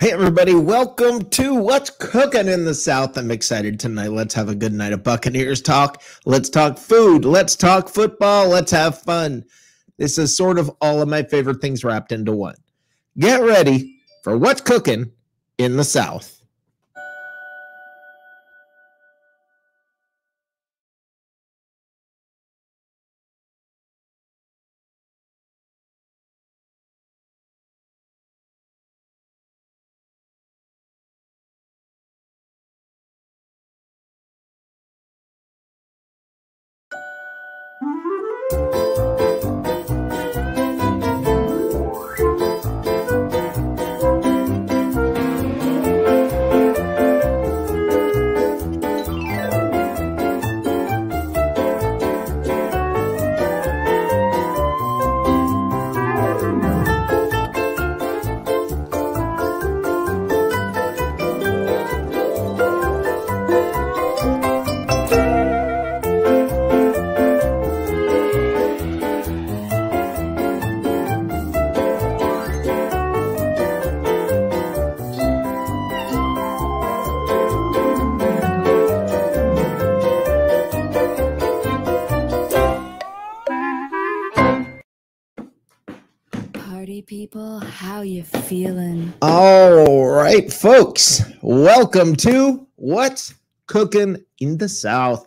Hey everybody, welcome to What's Cooking in the South. I'm excited tonight. Let's have a good night of Buccaneers talk. Let's talk food. Let's talk football. Let's have fun. This is sort of all of my favorite things wrapped into one. Get ready for What's Cooking in the South. People, how you feeling? All right, folks, welcome to What's Cooking in the South.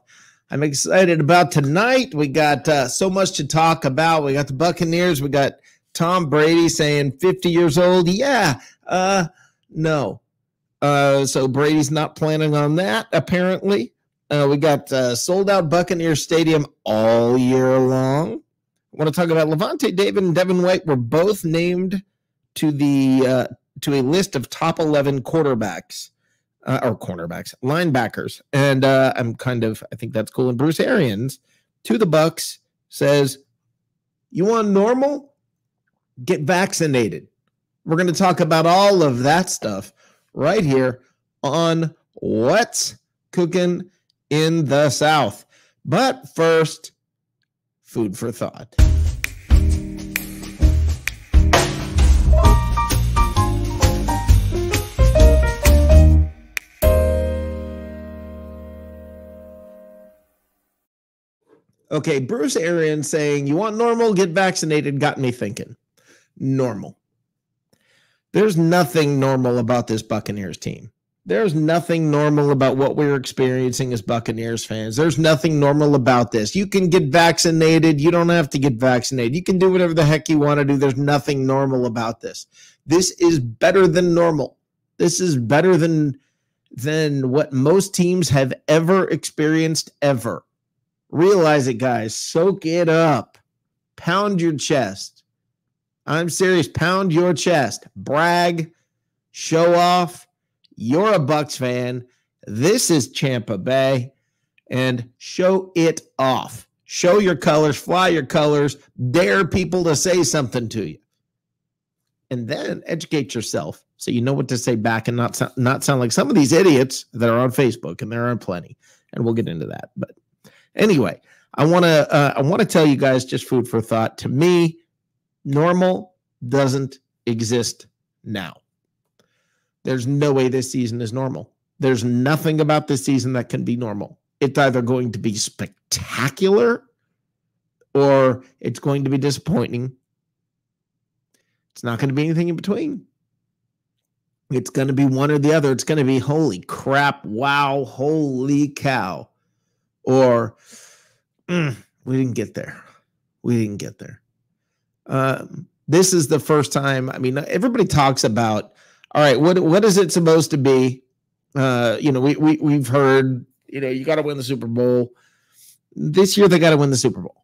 I'm excited about tonight. We got so much to talk about. We got the Buccaneers. We got Tom Brady saying 50 years old. Yeah, no. So Brady's not planning on that, apparently. We got sold out Buccaneer Stadium all year long. I want to talk about Levante David and Devin White were both named to the to a list of top 11 quarterbacks or cornerbacks, linebackers, and I think that's cool. And Bruce Arians to the Bucs says, "You want normal? Get vaccinated." We're going to talk about all of that stuff right here on What's Cooking in the South. But first, food for thought. Okay, Bruce Arians saying, "You want normal? Get vaccinated," got me thinking. Normal. There's nothing normal about this Buccaneers team. There's nothing normal about what we're experiencing as Buccaneers fans. There's nothing normal about this. You can get vaccinated. You don't have to get vaccinated. You can do whatever the heck you want to do. There's nothing normal about this. This is better than normal. This is better than what most teams have ever experienced ever. Realize it, guys. Soak it up. Pound your chest. I'm serious. Pound your chest. Brag. Show off. You're a Bucs fan. This is Tampa Bay. And show it off. Show your colors. Fly your colors. Dare people to say something to you. And then educate yourself so you know what to say back and not sound like some of these idiots that are on Facebook, and there are plenty. And we'll get into that. But anyway, I want to tell you guys just food for thought. To me, normal doesn't exist now. There's no way this season is normal. There's nothing about this season that can be normal. It's either going to be spectacular or it's going to be disappointing. It's not going to be anything in between. It's going to be one or the other. It's going to be holy crap, wow, holy cow. Or we didn't get there. We didn't get there. This is the first time. I mean, everybody talks about, all right, what is it supposed to be? We've heard, you got to win the Super Bowl. This year they got to win the Super Bowl.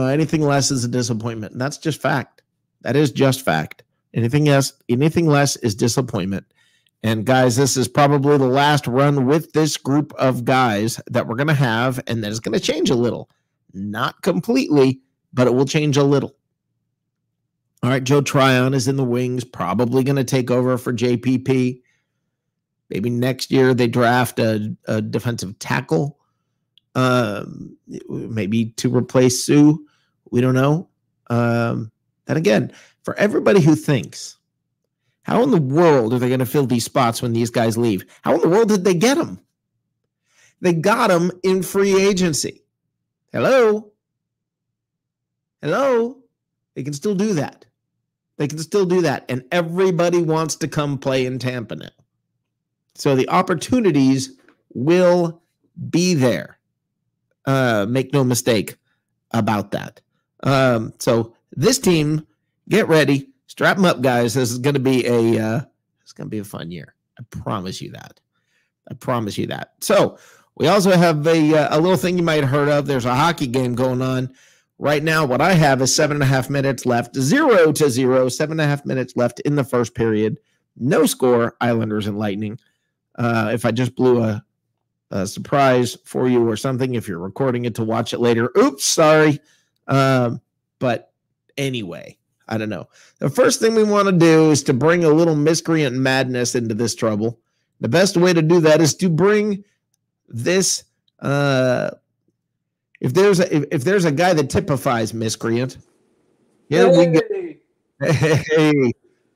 Anything less is a disappointment. And that's just fact. That is just fact. Anything less is disappointment. And guys, this is probably the last run with this group of guys that we're going to have, and that is going to change a little. Not completely, but it will change a little. All right, Joe Tryon is in the wings, probably going to take over for JPP. Maybe next year they draft a defensive tackle, maybe to replace Sue. We don't know. And again, for everybody who thinks How in the world are they going to fill these spots when these guys leave? How in the world did they get them? They got them in free agency. Hello? They can still do that. And everybody wants to come play in Tampa now. So the opportunities will be there. Make no mistake about that. So this team, get ready. Strap them up, guys. This is going to be a fun year. I promise you that. So we also have a little thing you might have heard of. There's a hockey game going on right now. What I have is 7.5 minutes left, 0-0, 7.5 minutes left in the first period. No score, Islanders and Lightning. If I just blew a surprise for you or something, if you're recording it to watch it later, oops, sorry. But anyway, I don't know. The first thing we want to do is to bring a little miscreant madness into this trouble. The best way to do that is to bring this. If there's a guy that typifies miscreant, here we go. Hey,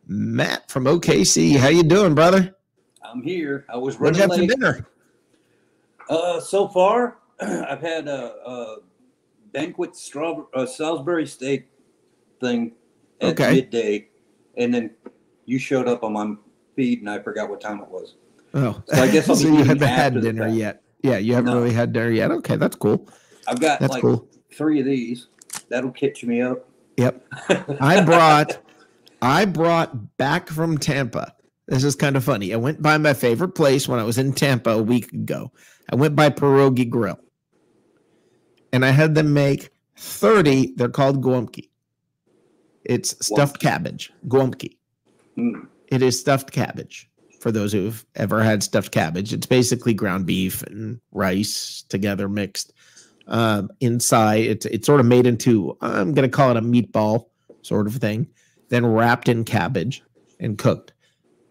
Matt from OKC, how you doing, brother? I'm here. I was running late. What'd you have for dinner? So far, I've had a banquet Salisbury steak thing at midday, and then you showed up on my feed, and I forgot what time it was. Oh, so I guess I'll so you haven't had dinner yet? Yeah, you haven't really had dinner yet. Okay, that's cool. I've got cool. 3 of these. That'll catch me up. Yep. I brought back from Tampa. This is kind of funny. I went by my favorite place when I was in Tampa a week ago. I went by Pierogi Grill. And I had them make 30. They're called guamki. It's stuffed cabbage. Guamki. It is stuffed cabbage. For those who've ever had stuffed cabbage, it's basically ground beef and rice together mixed. Inside, it's sort of made into, I'm going to call it a meatball sort of thing, then wrapped in cabbage and cooked.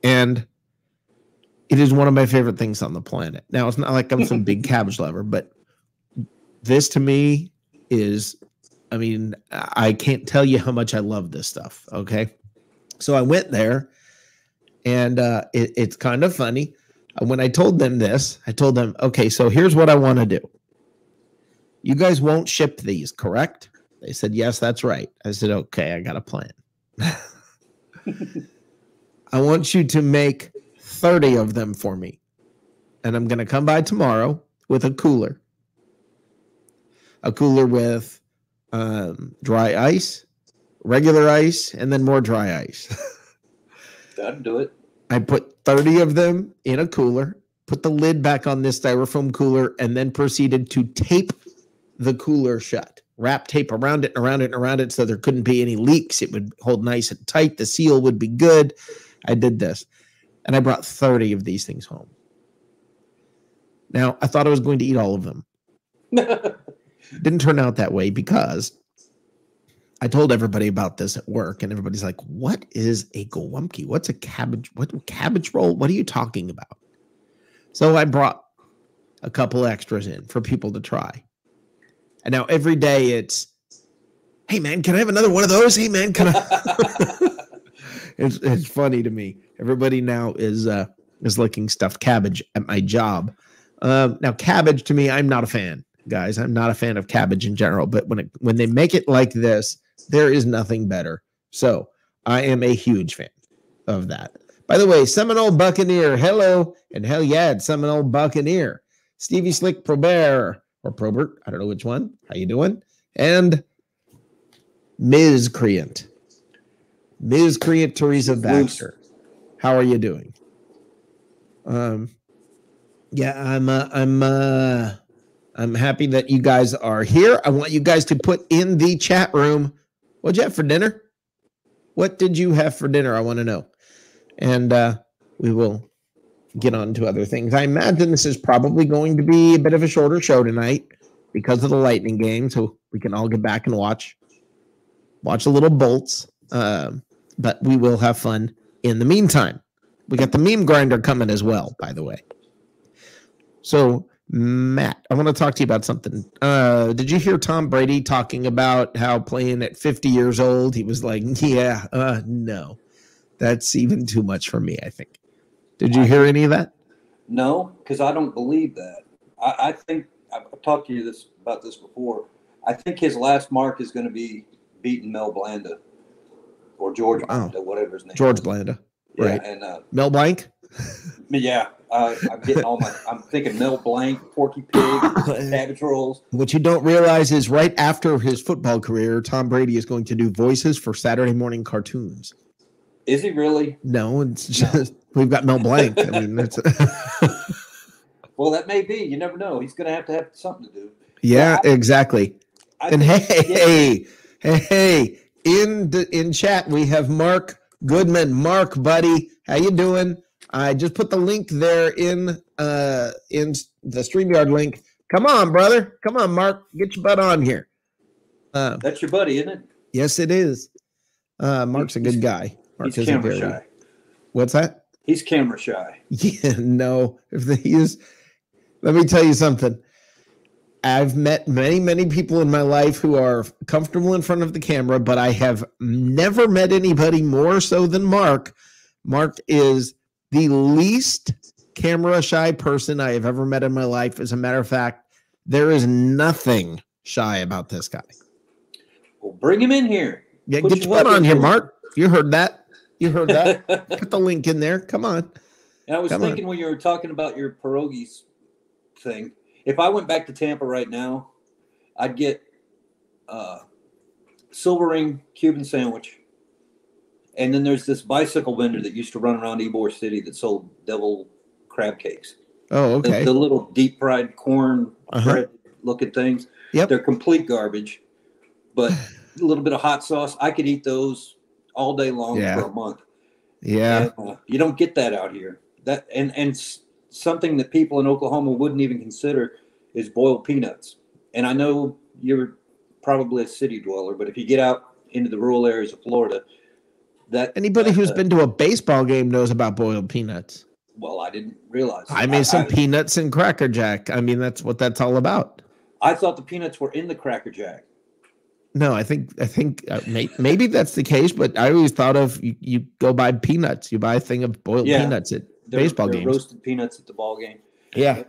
And it is one of my favorite things on the planet. Now, it's not like I'm some big cabbage lover, but this to me is, I mean, I can't tell you how much I love this stuff. Okay. So I went there, and it's kind of funny. When I told them this, I told them, okay, so here's what I want to do. You guys won't ship these, correct? They said, yes, that's right. I said, okay, I got a plan. I want you to make 30 of them for me. And I'm going to come by tomorrow with a cooler. A cooler with dry ice, regular ice, and then more dry ice. That'd do it. I put 30 of them in a cooler, put the lid back on this styrofoam cooler, and then proceeded to tape the cooler shut. Wrap tape around it so there couldn't be any leaks. It would hold nice and tight. The seal would be good. I did this, and I brought 30 of these things home. Now, I thought I was going to eat all of them. Didn't turn out that way because I told everybody about this at work, and everybody's like, what is a guamki? What's a cabbage? What cabbage roll? What are you talking about? So I brought a couple extras in for people to try. And now every day it's, hey, man, can I have another one of those? Hey, man, can I? It's funny to me. Everybody now is licking stuffed cabbage at my job. Now, cabbage to me, I'm not a fan, guys. I'm not a fan of cabbage in general. But when they make it like this, there is nothing better. So I am a huge fan of that. By the way, Seminole Buccaneer, hello. And hell yeah, it's Seminole Buccaneer. Stevie Slick Probert. Or Probert, I don't know which one. How you doing? And Miscreant Teresa Baxter. How are you doing? Yeah, I'm happy that you guys are here. I want you guys to put in the chat room, what'd you have for dinner? What did you have for dinner? I want to know. And we will get on to other things. I imagine this is probably going to be a bit of a shorter show tonight because of the Lightning game, so we can all get back and watch a little Bolts. But we will have fun in the meantime. We got the meme grinder coming as well, by the way. So, Matt, I want to talk to you about something. Did you hear Tom Brady talking about how playing at 50 years old, he was like, no. That's even too much for me, I think. Did you hear any of that? No, because I don't believe that. I think I've talked to you about this before. I think his last mark is going to be beating Mel Blanda or George Blanda, whatever his name. George Blanda, right? Yeah, and Mel Blanc. Yeah, I'm getting I'm thinking Mel Blanc, Porky Pig, Cabbage Rolls. What you don't realize is right after his football career, Tom Brady is going to do voices for Saturday morning cartoons. Is he really? No, it's just we've got Mel Blanc. I mean, that's well, that may be. You never know. He's going to have something to do. Yeah, exactly. And hey, in chat we have Mark Goodman. Mark, buddy, how you doing? I just put the link there in the StreamYard link. Come on, brother. Come on, Mark. Get your butt on here. That's your buddy, isn't it? Yes, it is. Mark's a good guy. Mark he's camera shy. What's that? He's camera shy. Yeah, no. If he is, let me tell you something. I've met many, many people in my life who are comfortable in front of the camera, but I have never met anybody more so than Mark. Mark is the least camera shy person I have ever met in my life. As a matter of fact, there is nothing shy about this guy. Well, bring him in here. Yeah, get your butt on here, Mark. You heard that. You heard that. Put the link in there. Come on. And I was thinking when you were talking about your pierogies thing, if I went back to Tampa right now, I'd get Silver Ring Cuban sandwich. And then there's this bicycle vendor that used to run around Ybor City that sold devil crab cakes. Oh, okay. The little deep fried corn bread looking things. Yep. They're complete garbage, but a little bit of hot sauce. I could eat those all day long for a month. Yeah. And, you don't get that out here. That and something that people in Oklahoma wouldn't even consider is boiled peanuts. And I know you're probably a city dweller, but if you get out into the rural areas of Florida, anybody who's been to a baseball game knows about boiled peanuts. Well, I didn't realize. I made some peanuts and Cracker Jack. I mean, that's what that's all about. I thought the peanuts were in the Cracker Jack. No, I think maybe that's the case, but I always thought of you go buy peanuts. You buy a thing of boiled peanuts at baseball games. Roasted peanuts at the ball game. Yeah.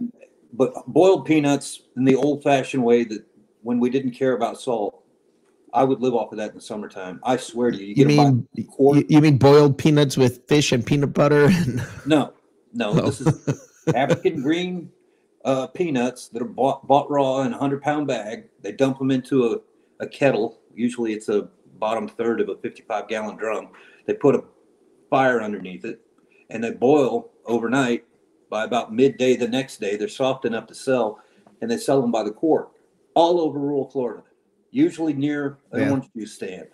But boiled peanuts in the old-fashioned way that when we didn't care about salt, I would live off of that in the summertime. I swear to you. You mean boiled peanuts with fish and peanut butter? No. This is African green peanuts that are bought raw in a 100-pound bag. They dump them into a kettle. Usually it's a bottom third of a 55-gallon drum. They put a fire underneath it, and they boil overnight. By about midday the next day, they're soft enough to sell, and they sell them by the quart all over rural Florida, usually near an orange juice stand.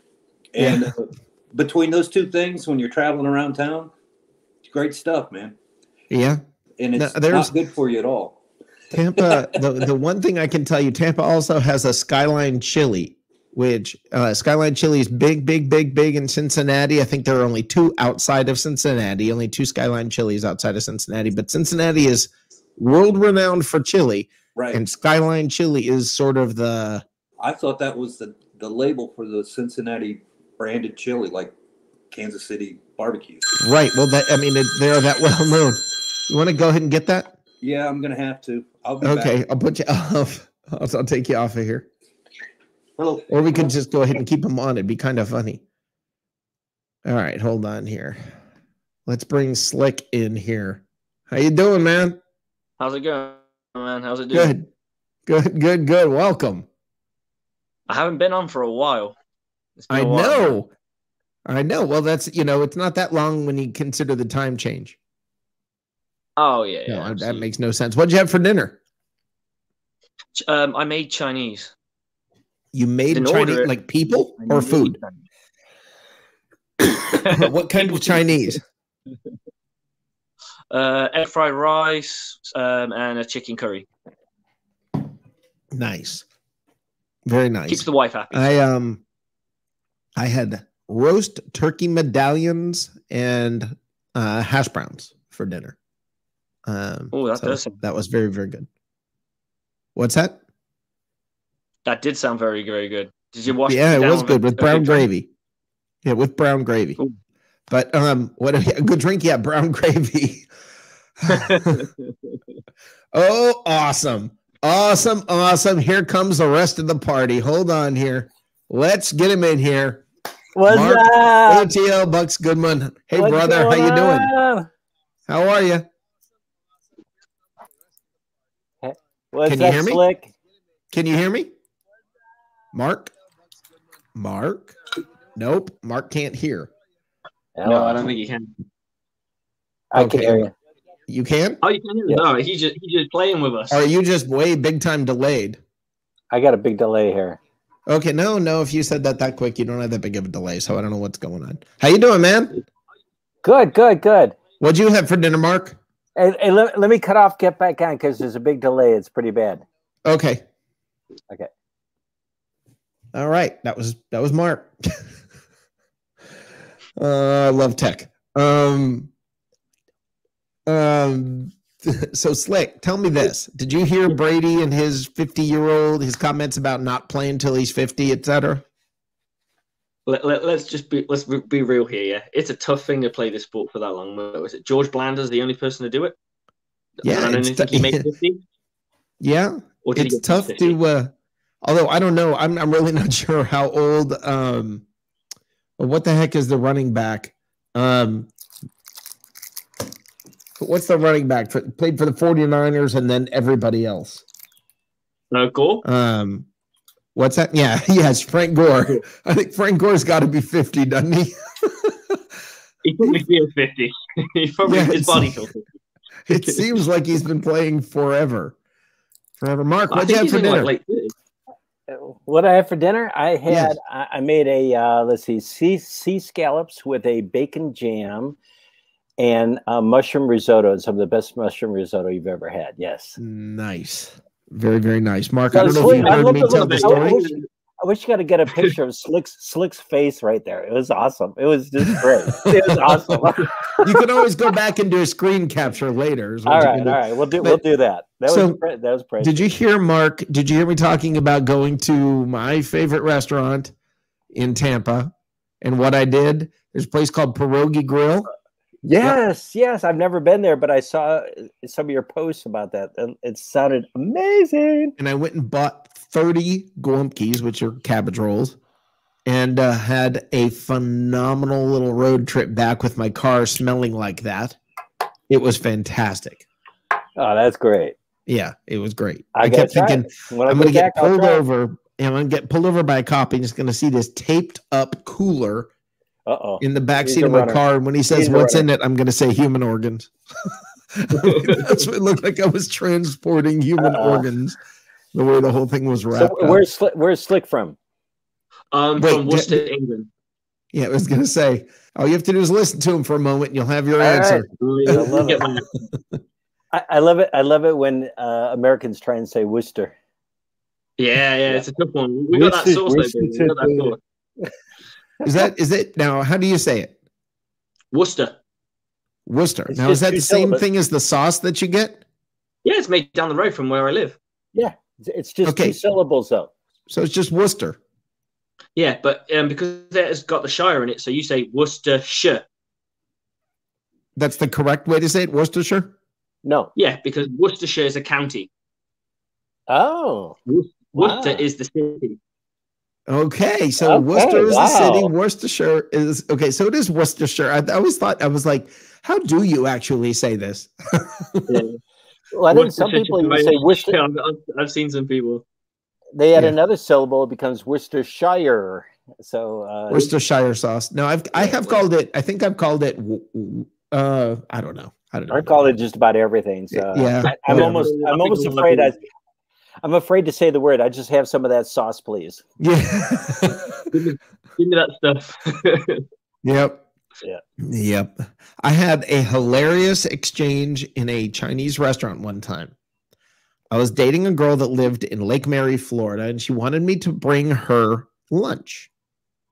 And between those two things, when you're traveling around town, it's great stuff, man. Yeah. And it's not good for you at all. Tampa, the one thing I can tell you, Tampa also has a Skyline chili, which Skyline chili is big in Cincinnati. I think there are only two outside of Cincinnati, only two Skyline chilies outside of Cincinnati, but Cincinnati is world renowned for chili. Right. And Skyline chili is sort of I thought that was the label for the Cincinnati branded chili, like Kansas City barbecue. Right. Well, they're that well known. You want to go ahead and get that? Yeah, I'm going to have to. I'll be okay. back. I'll put you off. I'll take you off of here. Well, or we could just go ahead and keep them on. It'd be kind of funny. All right. Hold on here. Let's bring Slick in here. How you doing, man? How's it going, man? How's it doing? Good. Welcome. I haven't been on for a while. I know. Well, that's, it's not that long when you consider the time change. Oh, yeah. That makes no sense. What'd you have for dinner? I made Chinese. You made Chinese, like people or food? What kind of Chinese? Egg fried rice and a chicken curry. Nice. Very nice. Keeps the wife happy. I had roast turkey medallions and hash browns for dinner. That was very, very good. What's that? That did sound very, very good. Did you wash? Yeah, it was good with brown gravy. Yeah, with brown gravy. Ooh. But what a good drink? Yeah, brown gravy. Oh, awesome. Awesome, awesome. Here comes the rest of the party. Hold on here. Let's get him in here. What's Mark, up? ATL, Bucs Goodman. Hey, What's brother, how you doing? on? How are you? What's Can you up, hear me? Slick? Can you hear me? Mark? Mark? Nope, Mark can't hear. No, I don't think you can. I can hear you. You can? Oh, you can hear? Yes. No, he's just playing with us. Or are you just way big time delayed? I got a big delay here. Okay, no. If you said that quick, you don't have that big of a delay, so I don't know what's going on. How you doing, man? Good. What'd you have for dinner, Mark? Hey, let me cut off, get back on, because there's a big delay. It's pretty bad. Okay. Okay. All right. That was Mark. I love tech. So Slick, tell me this. Did you hear Brady and his 50-year-old, his comments about not playing till he's 50, etc.? Let's be real here. Yeah, it's a tough thing to play this sport for that long. Is it George Blander's the only person to do it? Yeah, and I don't think he made 50. Yeah, it's tough to. Although I don't know, I'm really not sure how old. What the heck is the running back? What's the running back played for the 49ers and then everybody else? Gore? What's that? Yeah, yes, Frank Gore. I think Frank Gore's got to be 50, doesn't he? He probably feels 50. He probably his body feels 50. It seems like he's been playing forever. Mark, what'd you have for dinner? What I had for dinner? I had I made a let's see, sea scallops with a bacon jam and mushroom risotto. Some of the best mushroom risotto you've ever had. Yes. Nice. Very, very nice. Mark, So I don't know if you heard me tell the story. I wish you got to get a picture of Slick's face right there. It was awesome. It was just great. It was awesome. You can always go back and do a screen capture later. All right. We'll do that. That was great. Did you hear, Mark? Did you hear me talking about going to my favorite restaurant in Tampa and what I did? There's a place called Pierogi Grill. Yes. I've never been there, but I saw some of your posts about that. And it sounded amazing. And I went and bought 30 Goemkes, which are cabbage rolls, and had a phenomenal little road trip back with my car smelling like that. It was fantastic. Oh, that's great. Yeah, it was great. I kept thinking, I'm going to get pulled over, and I'm going to get pulled over by a cop, and he's going to see this taped up cooler in the back seat of my car. And when he says, "What's in it?" I'm going to say human organs. That's what it looked like. I was transporting human organs. The way the whole thing was wrapped up. Where's Slick from? From Worcester, England. Yeah, I was going to say, all you have to do is listen to him for a moment, and you'll have your answer. Right. I love it. I love it when Americans try and say Worcester. Yeah, it's a tough one. We got that sauce, though. Is it now? How do you say it? Worcester. Now, is that the same thing as the sauce that you get? Yeah, it's made down the road from where I live. Yeah, it's just 2 syllables, though. So it's just Worcester. Yeah, but because it has got the Shire in it, so you say Worcestershire. That's the correct way to say it, Worcestershire? No. Yeah, because Worcestershire is a county. Oh. Worcester is the city. Okay, so Worcester is the city. Worcestershire is okay. So it is Worcestershire. I always thought, I was like, how do you actually say this? Yeah. Well, I think some people even say Worcester. I've seen some people. They add another syllable; it becomes Worcestershire. So Worcestershire sauce. No, I have called it. I think I've called it. I don't know. I call it just about everything. So yeah, I'm almost afraid. I'm afraid to say the word. I just have some of that sauce, please. Yeah. Give me that stuff. Yep. Yeah. Yep. I had a hilarious exchange in a Chinese restaurant one time. I was dating a girl that lived in Lake Mary, Florida, and she wanted me to bring her lunch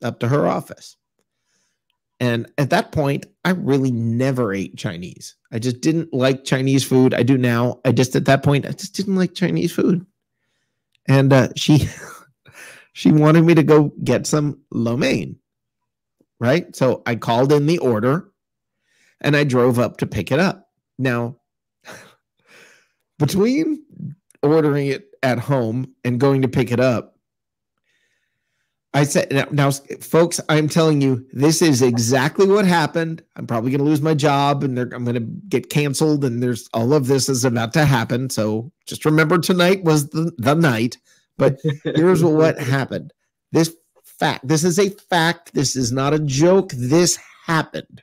up to her office. And at that point, I really never ate Chinese. I just didn't like Chinese food. I do now. At that point, I just didn't like Chinese food. And she wanted me to go get some lo mein. right? So I called in the order and I drove up to pick it up. Now, between ordering it at home and going to pick it up, I said, now, folks, I'm telling you, this is exactly what happened. I'm probably going to lose my job and I'm going to get canceled. And there's all of this is about to happen. So just remember tonight was the night. But here's what happened. This is a fact. This is not a joke. This happened.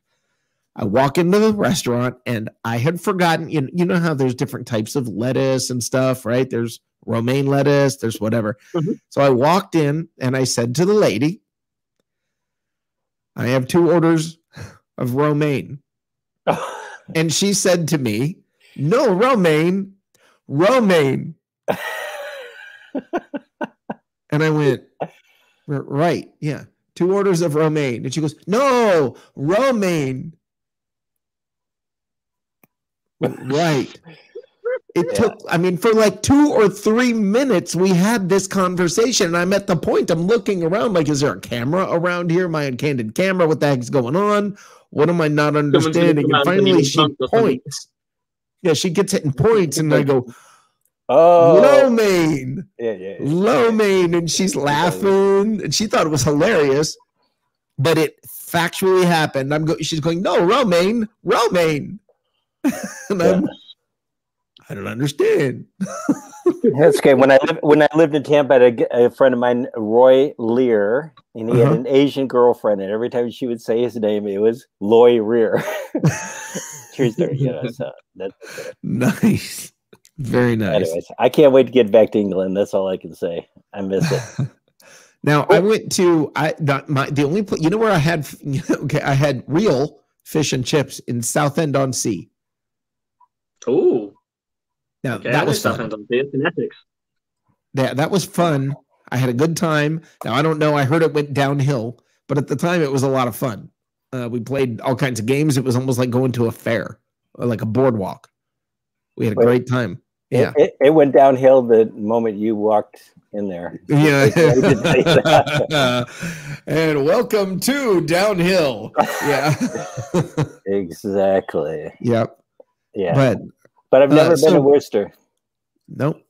I walk into the restaurant and I had forgotten, you know how there's different types of lettuce and stuff, right? There's romaine lettuce, there's whatever. Mm-hmm. So I walked in and I said to the lady, I have 2 orders of romaine. And she said to me, no, romaine. And I went, right, yeah, 2 orders of romaine. And she goes, no, romaine. Right. It took, I mean, for like 2 or 3 minutes, we had this conversation. And I'm at the point, I'm looking around like, is there a camera around here? My uncandid camera? What the heck's going on? What am I not understanding? And finally she points. Yeah, she gets it in points. And I go, oh, romaine. Yeah. Romaine. And she's laughing. And she thought it was hilarious. But it factually happened. She's going, no, romaine. And I don't understand. That's okay. When I lived in Tampa, I had a friend of mine, Roy Lear, and he had an Asian girlfriend, and every time she would say his name, it was Loy Rear. True story. So that's nice. Very nice. Anyways, I can't wait to get back to England. That's all I can say. I miss it. Now I went to the only place, you know where I had I had real fish and chips in Southend on Sea. Oh. Now that was fun. That was fun. I had a good time. Now I don't know. I heard it went downhill, but at the time it was a lot of fun. We played all kinds of games. It was almost like going to a fair, or like a boardwalk. We had a great time. Yeah, it went downhill the moment you walked in there. Yeah, and welcome to downhill. Yeah, exactly. Yep. Yeah, but I've never been to Worcester. Nope.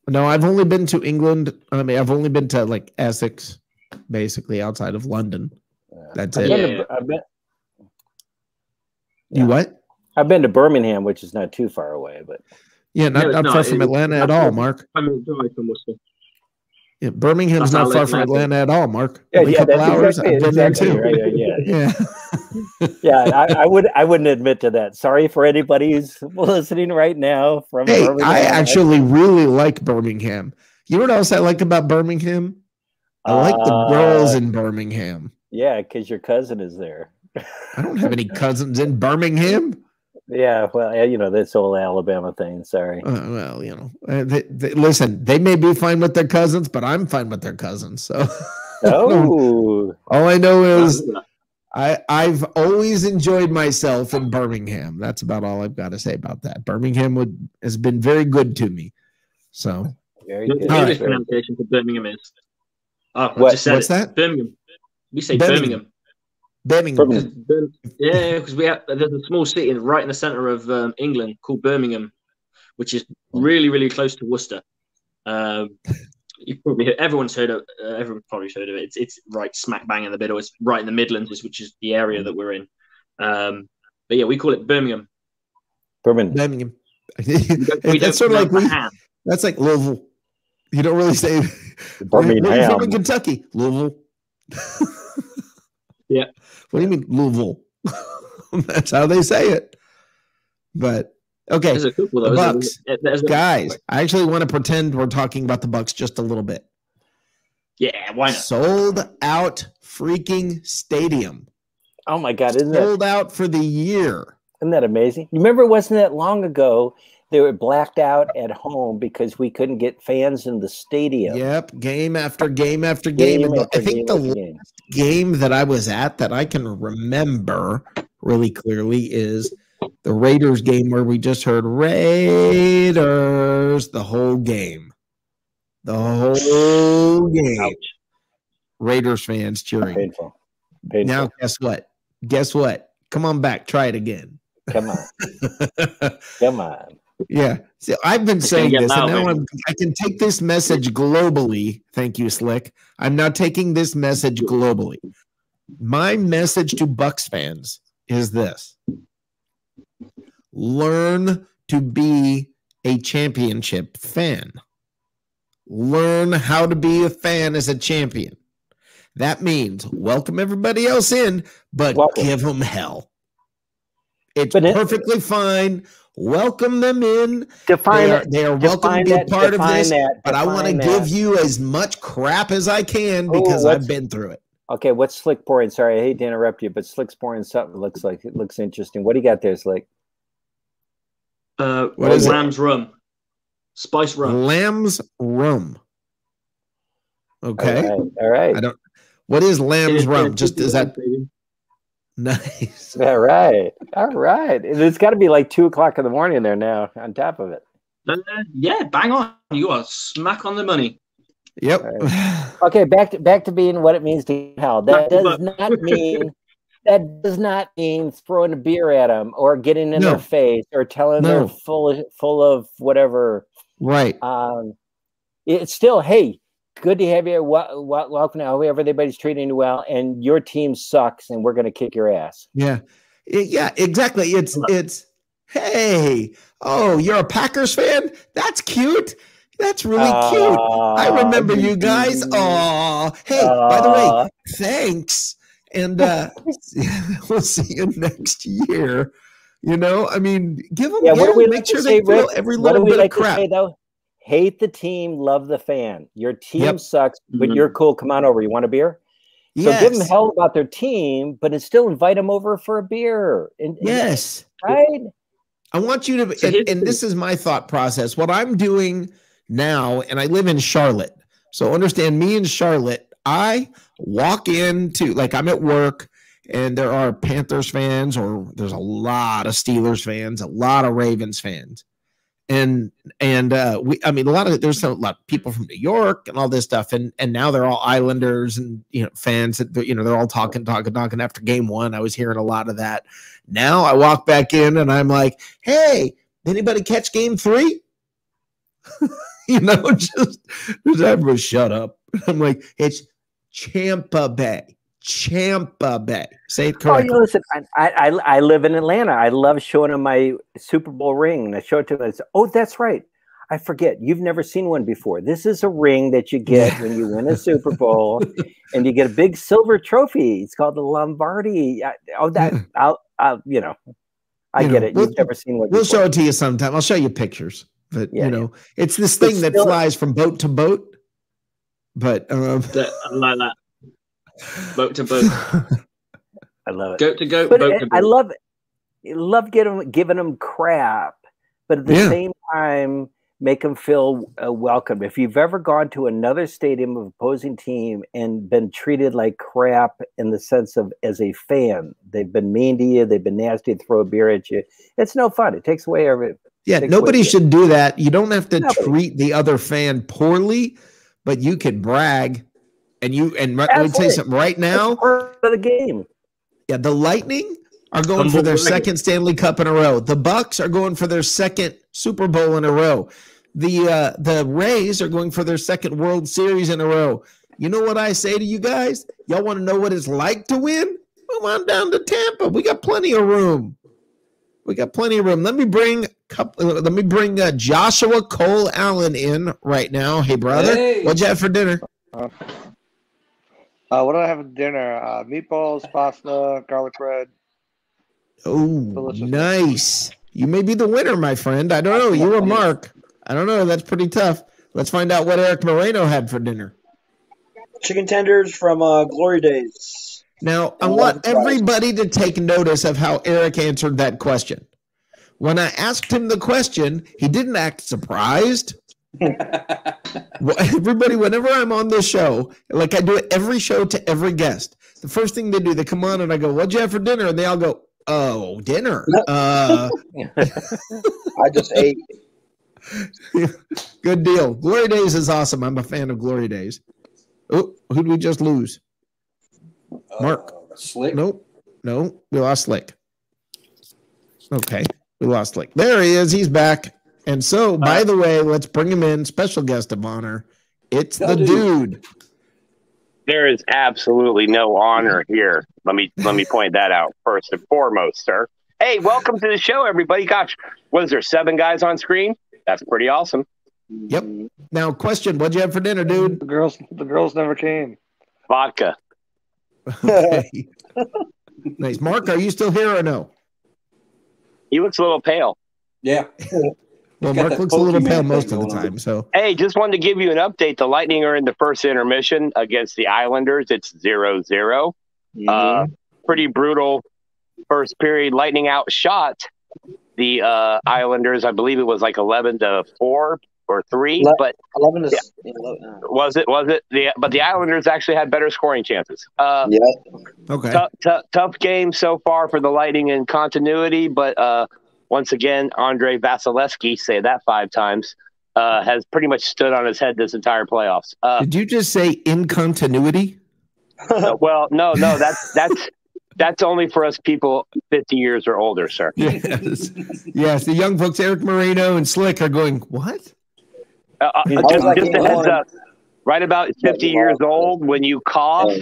No, I've only been to England. I mean, I've only been to like Essex, basically outside of London. That's it. You what? I've been to Birmingham, which is not too far away, but not far from Atlanta at all, Mark. I'm from Worcester. Yeah, Birmingham's not far from Atlanta at all, Mark. A couple hours. I've been there too. Right, yeah. I wouldn't admit to that. Sorry for anybody who's listening right now from Birmingham. I actually really like Birmingham. You know what else I like about Birmingham? I like the girls in Birmingham. Yeah, because your cousin is there. I don't have any cousins in Birmingham. Yeah, well, this whole Alabama thing. Sorry. Listen, they may be fine with their cousins, but I'm fine with their cousins. So, all I know is I've always enjoyed myself in Birmingham. That's about all I've got to say about that. Birmingham has been very good to me. So, very good. The English pronunciation for Birmingham is. What's that? Birmingham. We say Birmingham. Birmingham. Yeah, because there's a small city right in the center of England called Birmingham, which is really, really close to Worcester. Everyone's heard of. Everyone probably heard of it. It's right smack bang in the middle. It's right in the Midlands, which is the area that we're in. But yeah, we call it Birmingham. Birmingham. That's sort of like that's like Louisville. You don't really say Birmingham. From Kentucky, Louisville. Yeah. What do you mean, Louisville? That's how they say it. But okay, the Bucs, guys. I actually want to pretend we're talking about the Bucs just a little bit. Yeah, why not? Sold out freaking stadium. Oh my God! Sold out for the year. Isn't that amazing? You remember, wasn't that long ago? They were blacked out at home because we couldn't get fans in the stadium. Yep, game after game after game. I think the last game that I was at that I can remember really clearly is the Raiders game where we just heard Raiders the whole game. The whole game. Ouch. Raiders fans cheering. Painful. Painful. Now, guess what? Guess what? Come on back. Try it again. Come on. Come on. Yeah. So I've been saying this, loud, and now I can take this message globally. Thank you, Slick. I'm now taking this message globally. My message to Bucs fans is this: learn to be a championship fan. Learn how to be a fan as a champion. That means welcome everybody else in, but give them hell. It's perfectly fine. Welcome them in. They are welcome to be a part of this, but I want to give you as much crap as I can because I've been through it. Okay, what's Slick pouring? Sorry, I hate to interrupt you, but Slick's pouring something it looks interesting. What do you got there, Slick? What is Lamb's rum? Spice rum. Lamb's rum. Okay. All right. I don't. What is Lamb's rum? Just is that nice? All right. It's got to be like 2 o'clock in the morning there now. On top of it. Yeah, bang on. You are smack on the money. Yep. Right. Okay, back to being what it means to hell. That does not mean throwing a beer at them or getting in their face or telling them they're full of whatever. Right. It's still, hey, good to have you. Welcome now. However, everybody's treating you well, and your team sucks, and we're going to kick your ass. Yeah, exactly. It's hey, oh, you're a Packers fan? That's cute. That's really cute. I remember you guys. Oh, hey, by the way, thanks, and we'll see you next year. You know, I mean, give them. Make sure they feel every little bit of crap. Hate the team, love the fan. Your team sucks, but you're cool. Come on over. You want a beer? So give them hell about their team, but still invite them over for a beer. Yes. Right? I want you to, and this is my thought process. What I'm doing now, and I live in Charlotte. So understand, me in Charlotte, I walk into, like, I'm at work, and there are Panthers fans, or there's a lot of Steelers fans, a lot of Ravens fans. And there's a lot of people from New York and all this stuff, and now they're all Islanders and fans that they're all talking after game one. I was hearing a lot of that. Now I walk back in and I'm like, hey, anybody catch game 3? just everybody shut up. I'm like, it's Champa Bay. Say it correctly. Oh, listen, I live in Atlanta. I love showing them my Super Bowl ring. And I show it to them. I say, oh, that's right. I forget. You've never seen one before. This is a ring that you get when you win a Super Bowl, and you get a big silver trophy. It's called the Lombardi. I get it. You've never seen one before. We'll show it to you sometime. I'll show you pictures. But, it's this thing that flies from boat to boat. But I like that. Boat to boat. I love it. Goat to goat. But boat to boat. I love giving them crap, but at the same time, make them feel welcome. If you've ever gone to another stadium of opposing team and been treated like crap in the sense of as a fan, they've been mean to you, they've been nasty, throw a beer at you. It's no fun. It takes away everything. Yeah, nobody should do that. You don't have to treat the other fan poorly, but you can brag. And let me tell you something right now. That's part of the game. Yeah, the Lightning are going for their second Stanley Cup in a row. The Bucs are going for their second Super Bowl in a row. The Rays are going for their second World Series in a row. You know what I say to you guys? Y'all want to know what it's like to win? Move on down to Tampa. We got plenty of room. Let me bring Joshua Cole Allen in right now. Hey, brother, what'd you have for dinner? What did I have for dinner? Meatballs, pasta, garlic bread. Oh, delicious. Nice. You may be the winner, my friend. I don't know. You or Mark. I don't know. That's pretty tough. Let's find out what Eric Moreno had for dinner. Chicken tenders from Glory Days. Now, I want everybody to take notice of how Eric answered that question. When I asked him the question, he didn't act surprised. Everybody, whenever I'm on this show, like I do it every show to every guest, the first thing they do, they come on and I go, what'd you have for dinner? And they all go, oh, dinner. I just ate. Good deal. Glory Days is awesome. I'm a fan of Glory Days. Oh, who'd we just lose? Mark. Slick? Nope. No, we lost Slick. Okay, we lost Slick. There he is. He's back. And so, by the way, let's bring him in. Special guest of honor. It's the dude. There is absolutely no honor here. Let me point that out first and foremost, sir. Hey, welcome to the show, everybody. Gosh, what is there, 7 guys on screen? That's pretty awesome. Yep. Now, question: what'd you have for dinner, dude? The girls never came. Vodka. Okay. Nice. Mark, are you still here or no? He looks a little pale. Yeah. Well, Mark looks a little pale most of the time. So, hey, just wanted to give you an update. The Lightning are in the first intermission against the Islanders. It's 0-0. Pretty brutal first period. Lightning outshot the Islanders. I believe it was like 11-4 or 3. But 11 is was it? But the Islanders actually had better scoring chances. Okay. Tough game so far for the Lightning in continuity, but once again, Andrei Vasilevsky, say that 5 times, has pretty much stood on his head this entire playoffs. Did you just say in continuity? Well, no, that's only for us people 50 years or older, sir. Yes. The young folks, Eric Moreno and Slick, are going, what? Just a heads up. Right about 50 years old, when you cough,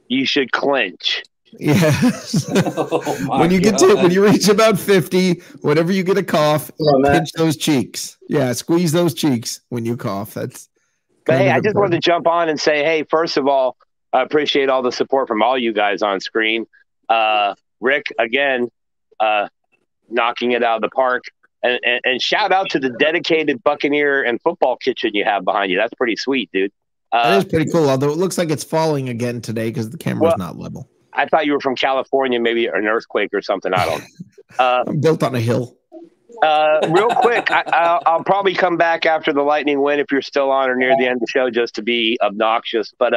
you should clench. Yes. When you reach about 50, whenever you get a cough, pinch those cheeks. Yeah, squeeze those cheeks when you cough. But hey, I just wanted to jump on and say, hey, first of all, I appreciate all the support from all you guys on screen. Rick, again, knocking it out of the park. And shout out to the dedicated Buccaneer and football kitchen you have behind you. That's pretty sweet, dude. That is pretty cool, although it looks like it's falling again today because the camera's not level. I thought you were from California, maybe an earthquake or something. I don't know. I'm built on a hill. Real quick, I'll probably come back after the Lightning win if you're still on or near the end of the show just to be obnoxious. But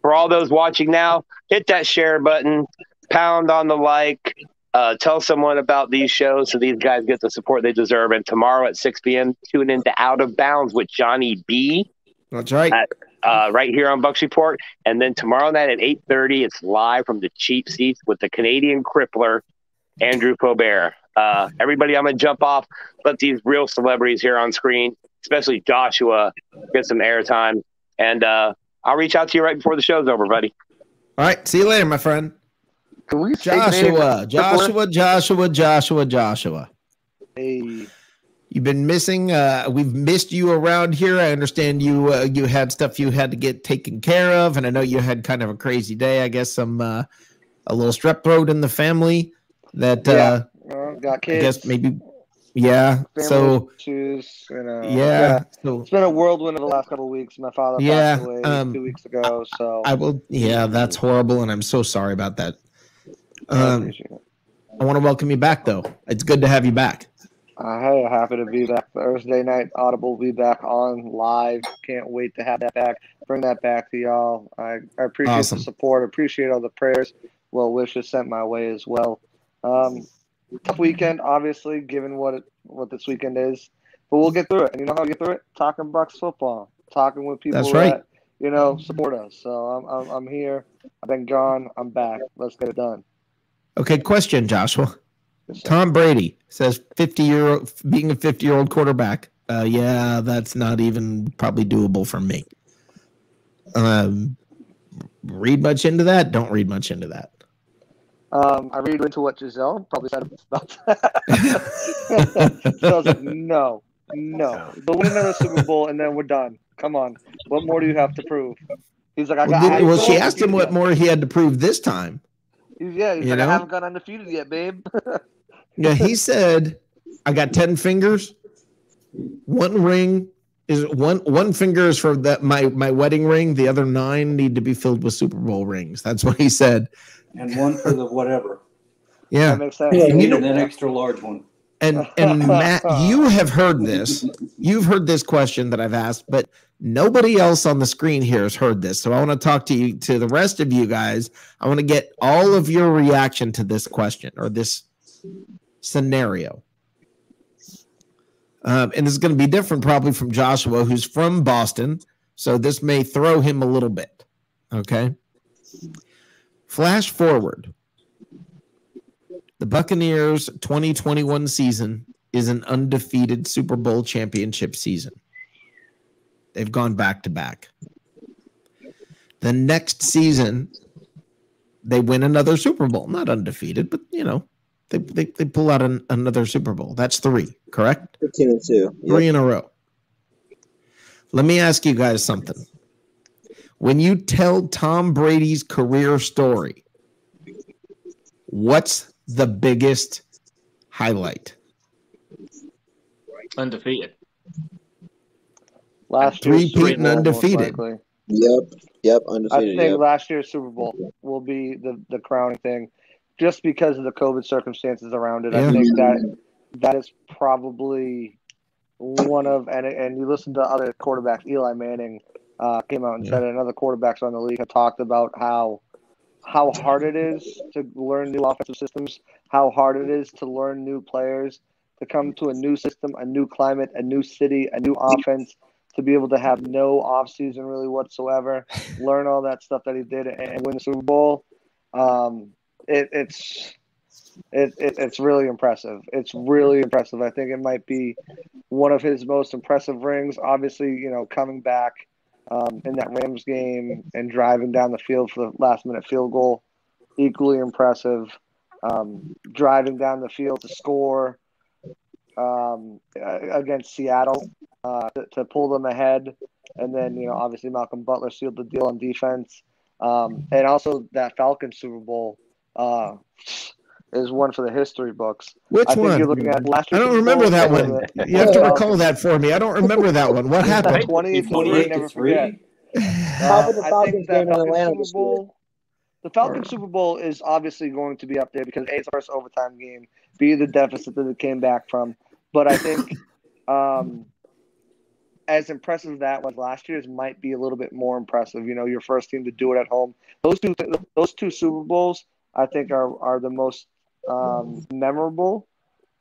for all those watching now, hit that share button, pound on the like, tell someone about these shows so these guys get the support they deserve. And tomorrow at 6 p.m., tune into Out of Bounds with Johnny B. That's right. Right here on Bucs Report. And then tomorrow night at 8:30, it's live from the cheap seats with the Canadian crippler, Andrew Faubert. Everybody, I'm going to jump off, let these real celebrities here on screen, especially Joshua, get some airtime. And I'll reach out to you right before the show's over, buddy. All right. See you later, my friend. Can we Joshua. Hey. You've been missing. We've missed you around here. I understand you had stuff you had to get taken care of, and I know you had kind of a crazy day. I guess a little strep throat in the family. That got kids. I guess maybe. Yeah. So issues, yeah. So it's been a whirlwind of the last couple of weeks. My father passed away 2 weeks ago. So I will. Yeah, that's horrible, and I'm so sorry about that. I want to welcome you back, though. It's good to have you back. Hey, happy to be back. Thursday night Audible will be back on live. Can't wait to have that back. Bring that back to y'all. I appreciate the support. Appreciate all the prayers. Well wishes sent my way as well. Tough weekend, obviously, given what this weekend is. But we'll get through it. And you know how we get through it? Talking Bucs football. Talking with people that support us. So I'm here. I've been gone. I'm back. Let's get it done. Okay, question, Joshua. Tom Brady says being a 50-year-old quarterback. Yeah, that's not even probably doable for me. Read much into that? Don't read much into that. I read into what Giselle probably said about that. So I was like, no. But win another Super Bowl and then we're done. Come on. What more do you have to prove? He's like, she asked him what more he had to prove this time. He's like, I haven't gone undefeated yet, babe. Yeah, he said, I got 10 fingers. One ring is one finger is for my wedding ring. The other 9 need to be filled with Super Bowl rings. That's what he said. And one for the whatever. Yeah. That makes sense. And an extra large one. And Matt, you have heard this. You've heard this question that I've asked, but nobody else on the screen here has heard this. So I want to talk to the rest of you guys. I want to get all of your reaction to this question or this scenario. And this is going to be different probably from Joshua, who's from Boston. So this may throw him a little bit. Okay. Flash forward. The Buccaneers 2021 season is an undefeated Super Bowl championship season. They've gone back to back. The next season, they win another Super Bowl. Not undefeated, but, they pull out another Super Bowl. That's 3, correct? 15-2. Yep. 3 in a row. Let me ask you guys something. When you tell Tom Brady's career story, what's the biggest highlight? Undefeated. Last year's Super 3-peat and Bowl, undefeated. most Yep, undefeated. I think last year's Super Bowl will be the crowning thing, just because of the COVID circumstances around it. Yeah. I think that is probably one of, and you listen to other quarterbacks. Eli Manning came out and said it, and other quarterbacks around the league have talked about how hard it is to learn new offensive systems, how hard it is to learn new players, to come to a new system, a new climate, a new city, a new offense, to be able to have no offseason really whatsoever, learn all that stuff that he did and win the Super Bowl. It's really impressive. It's really impressive. I think it might be one of his most impressive rings. Obviously, coming back in that Rams game and driving down the field for the last-minute field goal, equally impressive. Driving down the field to score against Seattle to pull them ahead. And then, obviously Malcolm Butler sealed the deal on defense. And also that Falcons Super Bowl is one for the history books. Which I think one? you're looking at last year's I don't Super remember Bowl, that one. You have to recall that for me. I don't remember that one. What happened? 28-3, never forget. How about the Falcons game in Atlanta this year? The Falcons Super Bowl is obviously going to be up there because A, it's the first overtime game, B, the deficit that it came back from. But I think as impressive as that was last year's might be a little bit more impressive. Your first team to do it at home. Those two Super Bowls, I think, are the most memorable,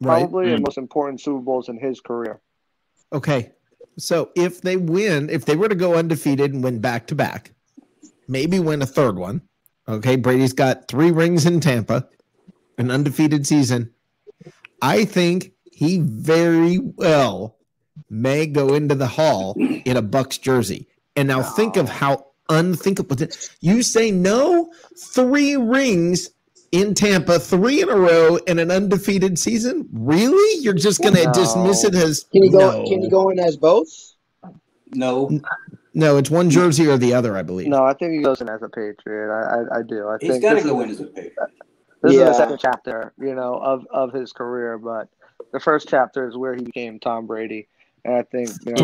probably, and most important Super Bowls in his career. Okay. So if they were to go undefeated and win back-to-back, maybe win a third one, okay, Brady's got 3 rings in Tampa, an undefeated season. I think he very well may go into the Hall in a Bucs jersey. And now think of how unthinkable. You say no? 3 rings in Tampa, 3 in a row, and an undefeated season? Really? You're just going to dismiss it as Can you go in as both? No. No, it's one jersey or the other, I believe. No, I think he goes in as a Patriot. I do. I He's think got to go in as a Patriot. This is the second chapter, of his career, but the first chapter is where he became Tom Brady. And I think 3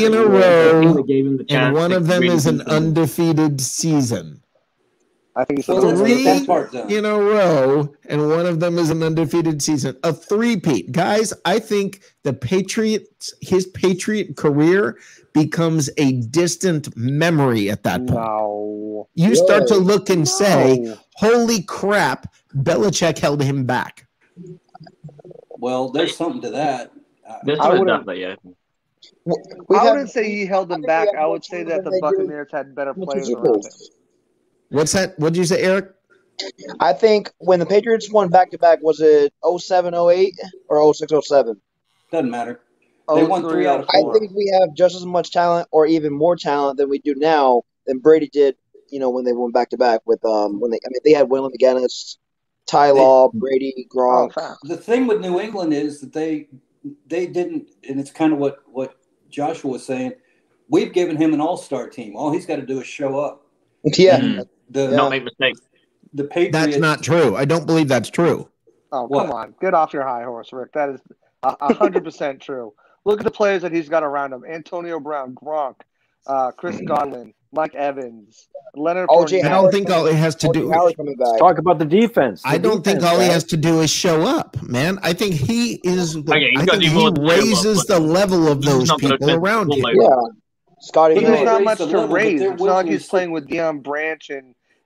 in a row, and one of them is an season. Undefeated season. I think 3 in a row, and one of them is an undefeated season. A 3-peat. Guys, I think his Patriot career becomes a distant memory at that point. No. You start to look and say, holy crap, Belichick held him back. Well, there's something to that. I wouldn't say he held them back. I would say that the Buccaneers had better players around him. What's that? What did you say, Eric? I think when the Patriots won back-to-back, was it 07-08 or 06-07? Doesn't matter. They won 3 out of 4. I think we have just as much talent or even more talent than we do now than Brady did, when they won back-to-back with they had William McGinnis, Ty Law, Brady, Gronk. The thing with New England is that they didn't, and it's kind of what Joshua was saying, we've given him an all-star team. All he's got to do is show up. Yeah. Not make mistakes. The Patriots. That's not true. I don't believe that's true. Oh, come on. Get off your high horse, Rick. That is 100% true. Look at the players that he's got around him. Antonio Brown, Gronk, Chris Godwin, Mike Evans, Leonard Fournette. I don't think all he has to do. Let's talk about the defense. I don't think all he has to do is show up, man. I think he is. I think he raises the level of those people around him. Yeah, Scotty. There's not much to raise. It's not like he's playing with Deion Branch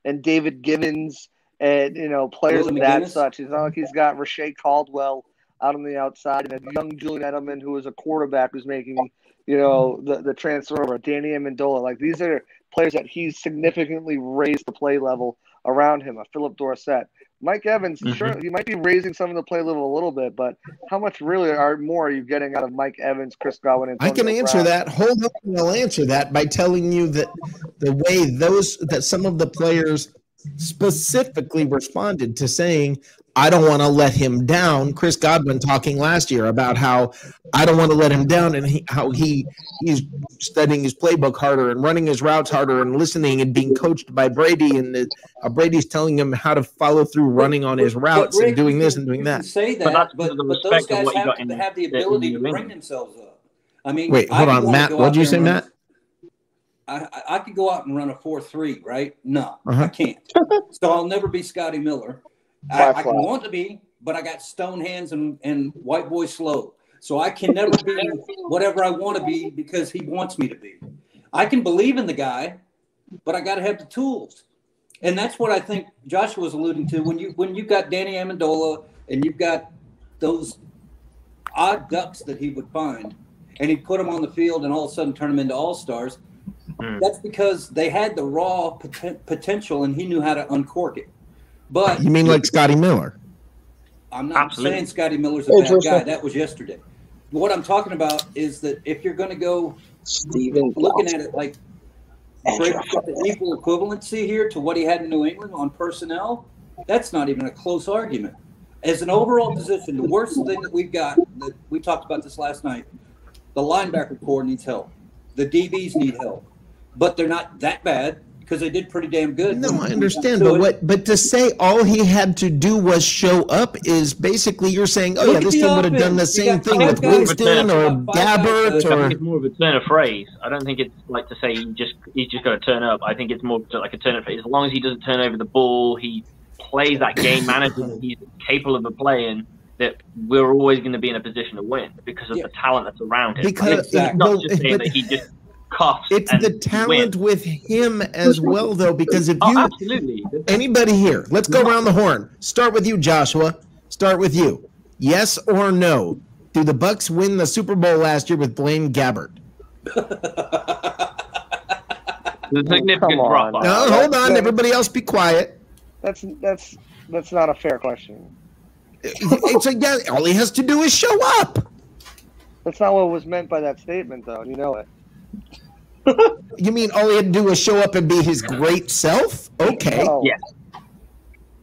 and David Givens and players of that such. It's not like he's got Rashae Caldwell out on the outside and a young Julian Edelman who is a quarterback who's making the transfer over. Danny Amendola. Like, these are players that he's significantly raised the play level around him, a Philip Dorsett. Mike Evans, sure, he might be raising some of the play level a little bit, but how much really more are you getting out of Mike Evans, Chris Godwin, and I can answer that. Hold on, I'll answer that by telling you that the way that some of the players specifically responded to saying, I don't want to let him down. Chris Godwin talking last year about how I don't want to let him down, and how he's studying his playbook harder and running his routes harder and listening and being coached by Brady, and Brady's telling him how to follow through running on his routes and doing this and doing that. Say that, but those guys have the ability to bring themselves up. I mean, wait, hold on, Matt. What did you say, Matt? I could go out and run a 4.3, right? No, I can't. So I'll never be Scotty Miller. I can want to be, but I got stone hands and white boy slow. So I can never be whatever I want to be because he wants me to be. I can believe in the guy, but I got to have the tools. And that's what I think Joshua was alluding to. When you've got Danny Amendola and you've got those odd ducks that he would find, and he'd put them on the field and all of a sudden turn them into all-stars, that's because they had the raw potential and he knew how to uncork it. But you mean like Scotty Miller? I'm not saying Scotty Miller's a bad guy. That was yesterday. What I'm talking about is that if you're going to go looking at it like the equal equivalency here to what he had in New England on personnel, that's not even a close argument. As an overall position, the worst thing that we've got, that we talked about this last night, the linebacker core needs help. The DBs need help. But they're not that bad because they did pretty damn good. No, I understand. But to say all he had to do was show up is basically you're saying, oh, yeah, this team would have done the same thing with Winston or Gabbert. I think it's more of a turn of phrase. I don't think it's like to say he's just going to turn up. I think it's more like a turn of phrase. As long as he doesn't turn over the ball, he plays that game manager that he's capable of playing, that we're always going to be in a position to win because of the talent that's around him. Because it's not just saying that he just cuffs. It's the talent with him as well, though, because if you absolutely anybody here, let's go around the horn. Start with you, Joshua. Start with you. Yes or no? Do the Bucs win the Super Bowl last year with Blaine Gabbert? The significant drop off. No, hold on. Everybody else be quiet. That's not a fair question. It's all he has to do is show up. That's not what was meant by that statement, though. You know it. You mean all he had to do was show up and be his great self? Okay. No. Yeah.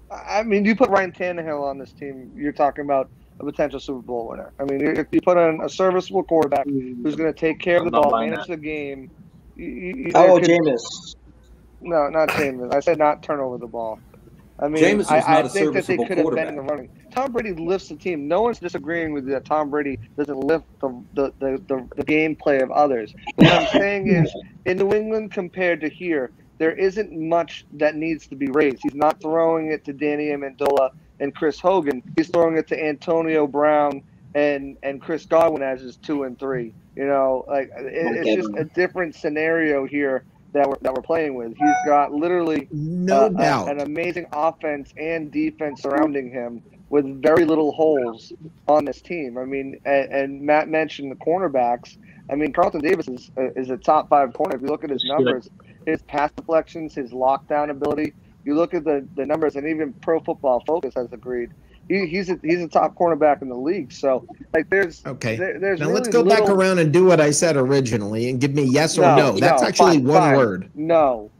I mean, you put Ryan Tannehill on this team, you're talking about a potential Super Bowl winner. I mean, if you put on a serviceable quarterback who's going to take care of the ball, manage the game. Jameis. No, not Jameis. I said not turn over the ball. I mean, I think that they could have been in the running. Tom Brady lifts the team. No one's disagreeing with that. Tom Brady doesn't lift the gameplay of others. But what I'm saying is, in New England compared to here, there isn't much that needs to be raised. He's not throwing it to Danny Amendola and Chris Hogan. He's throwing it to Antonio Brown and Chris Godwin as his 2 and 3. You know, like it's just a different scenario here that we're playing with. He's got literally an amazing offense and defense surrounding him with very little holes on this team. I mean, and Matt mentioned the cornerbacks. I mean, Carlton Davis is a top 5 corner. If you look at his numbers, his pass deflections, his lockdown ability, you look at the numbers, and even Pro Football Focus has agreed. He's a top cornerback in the league. So, like, there's now really let's go back around and do what I said originally and give me yes or no. That's actually one word. No.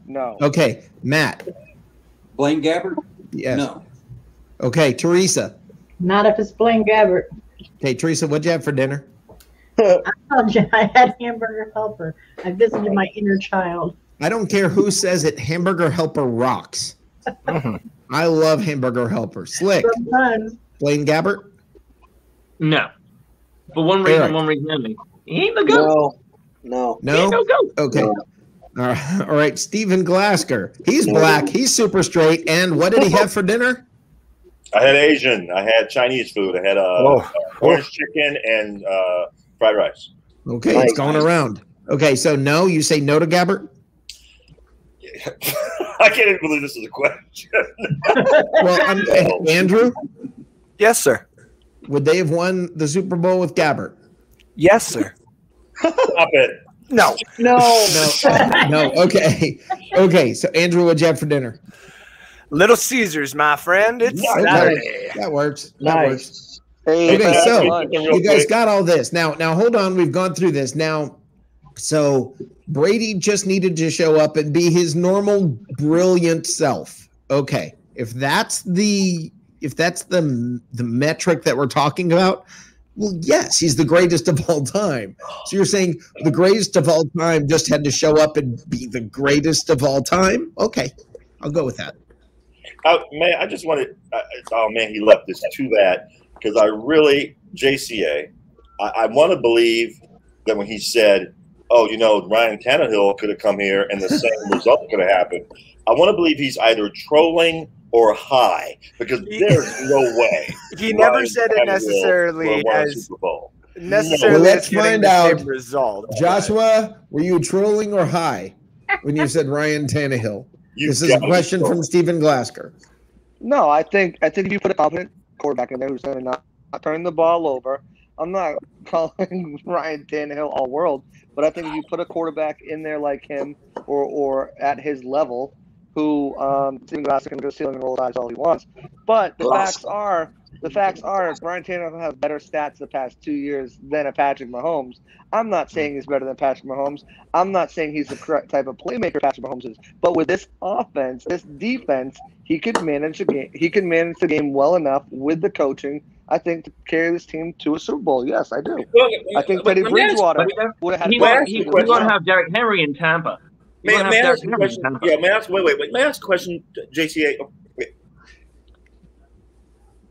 Okay, Matt. Blaine Gabbert? Yes. No. Okay, Teresa. Not if it's Blaine Gabbert. Okay, Teresa, what'd you have for dinner? I told you I had hamburger helper. I visited my inner child. I don't care who says it. Hamburger helper rocks. I love hamburger helper. Slick. Sometimes. Blaine Gabbert? No. For one reason, one reason only. He ain't the goat. No. He ain't no goat. Okay. All right. Stephen Glasker. He's black. He's super straight. And what did he have for dinner? I had Asian. I had Chinese food. I had orange chicken and fried rice. Okay, it's going around. Okay, so no, you say no to Gabbert? I can't even believe this is a question. Well, Andrew? Yes, sir. Would they have won the Super Bowl with Gabbert? Yes, sir. Stop it. No. Okay. Okay, so Andrew, what'd you have for dinner? Little Caesars, my friend. It's Saturday. That works. Nice. That works. Hey, Okay, so you guys quick. got all this. Now hold on. We've gone through this. Now, so Brady just needed to show up and be his normal brilliant self. Okay. If that's the metric that we're talking about, well, yes, he's the greatest of all time. So you're saying the greatest of all time just had to show up and be the greatest of all time? Okay, I'll go with that. Man, I just wanted. Oh man, he left this to that because I really JCA. I want to believe that when he said, "Oh, you know, Ryan Tannehill could have come here and the same result could have happened," I want to believe he's either trolling or high because there's no way. He never said it necessarily as Super Bowl. necessarily. Well, let's find out. Result. Joshua, were you trolling or high when you said Ryan Tannehill? This is a question from Stephen Glasker. No, I think if you put a competent quarterback in there who's going to not turn the ball over, I'm not calling Ryan Tannehill all world, but I think if you put a quarterback in there like him or at his level, who Stephen Glasker can go ceiling and roll his eyes all he wants. But the facts are Ryan Tannehill has better stats the past 2 years than a Patrick Mahomes. I'm not saying he's better than Patrick Mahomes. I'm not saying he's the correct type of playmaker Patrick Mahomes is. But with this offense, this defense, he could manage the game. He can manage the game well enough with the coaching, I think, to carry this team to a Super Bowl. Yes, I do. I think Teddy Bridgewater would have had. He won't have Derrick Henry in Tampa. May I ask a question? Yeah, may I ask? Wait. May I ask a question, JCA?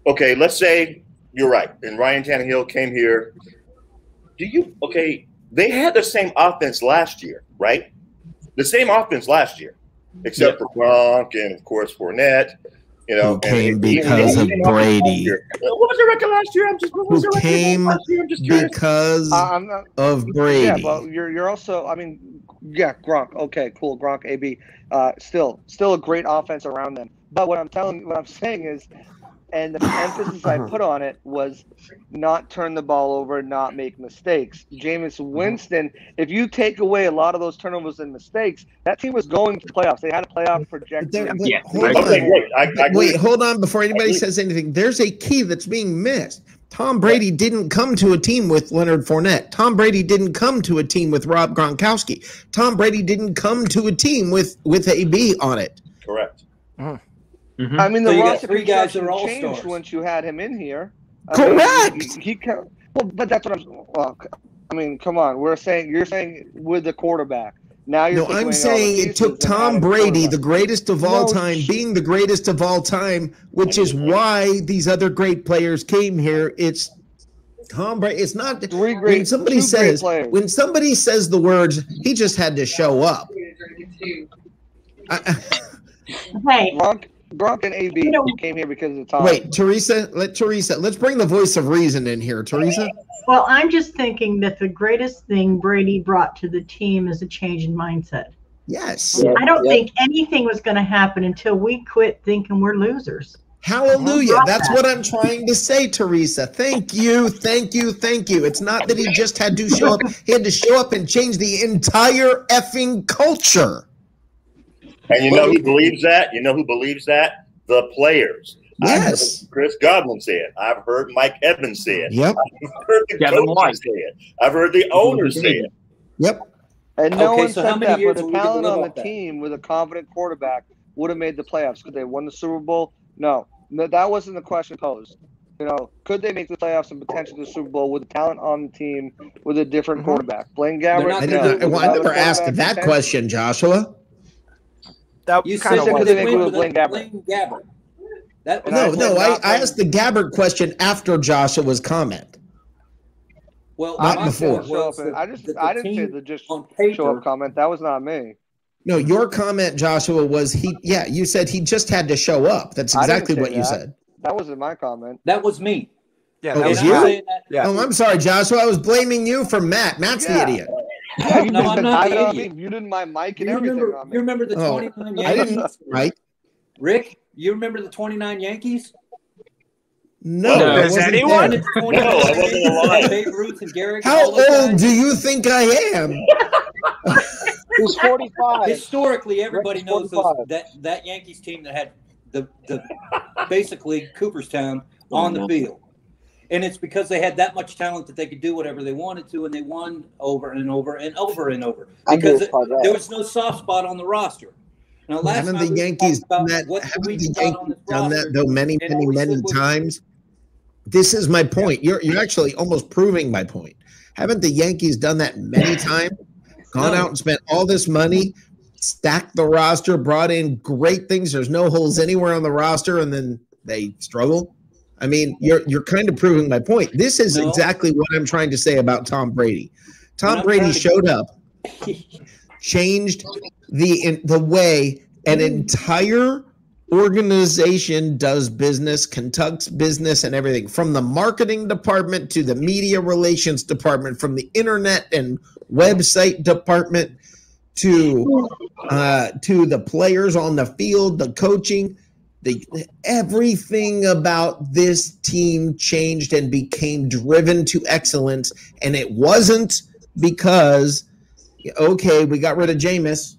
Okay, let's say you're right, and Ryan Tannehill came here. They had the same offense last year, right? The same offense last year, except for Gronk and, of course, Fournette. You know, who came because of Brady. What was the record last year? Who came because of Brady. Yeah, but you're also, I mean, yeah, Gronk. Okay, cool. Gronk, AB. Still a great offense around them. But what I'm saying is, and the emphasis I put on it was not turn the ball over, not make mistakes. Jameis Winston, if you take away a lot of those turnovers and mistakes, that team was going to playoffs. They had a playoff projection. Hold on before anybody says anything. There's a key that's being missed. Tom Brady didn't come to a team with Leonard Fournette. Tom Brady didn't come to a team with Rob Gronkowski. Tom Brady didn't come to a team with AB on it. Correct. I mean, the roster construction changed once you had him in here. Correct. But that's what I'm. Well, I mean, come on. You're saying with the quarterback. Now you're. No, I'm saying it took Tom Brady, the greatest of all time, being the greatest of all time, which is why these other great players came here. It's Tom Brady. It's not when somebody says the words, he just had to show up. Hey. Gronk and AB came here because of Tom. Wait, let's bring the voice of reason in here, Teresa. Well, I'm just thinking that the greatest thing Brady brought to the team is a change in mindset. Yes. I don't think anything was going to happen until we quit thinking we're losers. Hallelujah. That's what I'm trying to say, Teresa. Thank you. It's not that he just had to show up. He had to show up and change the entire effing culture. And you know who believes that? You know who believes that? The players. Yes. I've heard Chris Godwin say it. I've heard Mike Evans say it. Yep. I've heard the coaches say it. I've heard the owners say it. Yep. And no one said that, but the talent on the team with a confident quarterback would have made the playoffs. Could they won the Super Bowl? No, that wasn't the question posed. You know, could they make the playoffs and potentially the Super Bowl with the talent on the team with a different quarterback? Blaine Gabbert? I never asked that question, Joshua. You said could they make it with Blaine Gabbert? I asked the Gabbert question after Joshua's comment. Well, not before. I didn't say the just show up comment. That was not me. No, your comment, Joshua, was you said he just had to show up. That's exactly what you said. That wasn't my comment. That was me. Yeah, that was you? Yeah. Oh, I'm sorry, Joshua. I was blaming you for Matt. Matt's the idiot. Yeah, I'm not the idiot. You did my mic and everything on me. You remember the 29 Yankees? I didn't, right? Rick, you remember the 29 Yankees? No. Does anyone? No, I wasn't alive. Babe Ruth and Garrett. How old do you think I am? He's 45. Historically, everybody knows that Yankees team that had basically Cooperstown on the field. And it's because they had that much talent that they could do whatever they wanted to, and they won over and over and over and over. Because there was no soft spot on the roster. Now, haven't the Yankees done that? Haven't the Yankees done that though many times? This is my point. You're actually almost proving my point. Haven't the Yankees done that many times? Gone out and spent all this money, stacked the roster, brought in great things. There's no holes anywhere on the roster, and then they struggle. I mean, you're kind of proving my point. This is exactly what I'm trying to say about Tom Brady. Tom Brady showed up, changed the way an entire organization does business, conducts business, and everything, from the marketing department to the media relations department, from the internet and website department to the players on the field, the coaching. Everything about this team changed and became driven to excellence, and it wasn't because, okay, we got rid of Jameis.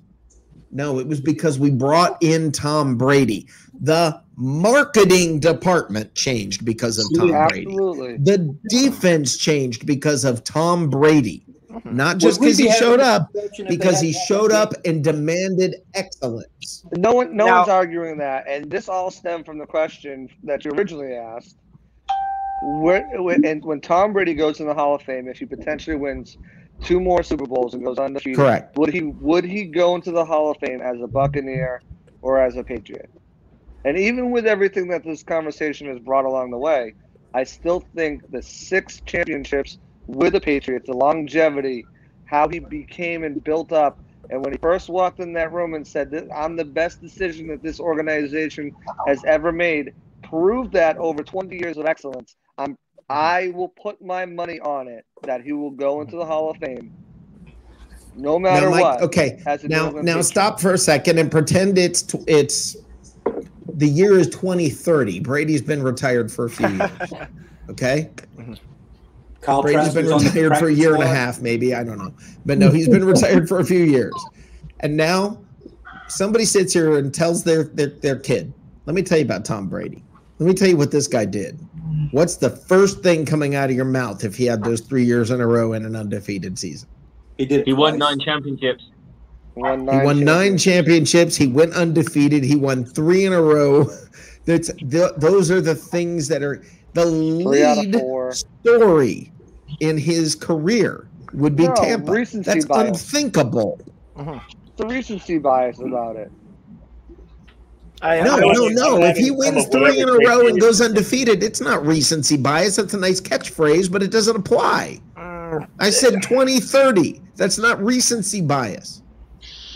No, it was because we brought in Tom Brady. The marketing department changed because of Tom Brady. The defense changed because of Tom Brady. Not just because he showed up, because he showed up and demanded excellence. No one's arguing that, and this all stemmed from the question that you originally asked. When Tom Brady goes in the Hall of Fame, if he potentially wins 2 more Super Bowls and goes undefeated, correct, would he go into the Hall of Fame as a Buccaneer or as a Patriot? And even with everything that this conversation has brought along the way, I still think the 6 championships with the Patriots, the longevity, how he became and built up, and when he first walked in that room and said, "I'm the best decision that this organization has ever made," proved that over 20 years of excellence. I will put my money on it that he will go into the Hall of Fame, no matter what. Okay, now stop for a second and pretend it's the year is 2030. Brady's been retired for a few years. Okay. Brady's been retired for a year and a half, maybe. I don't know. But no, he's been retired for a few years. And now somebody sits here and tells their kid, let me tell you about Tom Brady. Let me tell you what this guy did. What's the first thing coming out of your mouth if he had those 3 years in a row in an undefeated season? He won 9 championships. He won 9 championships. He went undefeated. He won 3 in a row. Those are the things that are the lead story in his career would be Tampa. That's unthinkable. The recency bias about it. No. If he wins 3 in a row and goes undefeated, it's not recency bias. That's a nice catchphrase, but it doesn't apply. I said 2030. That's not recency bias.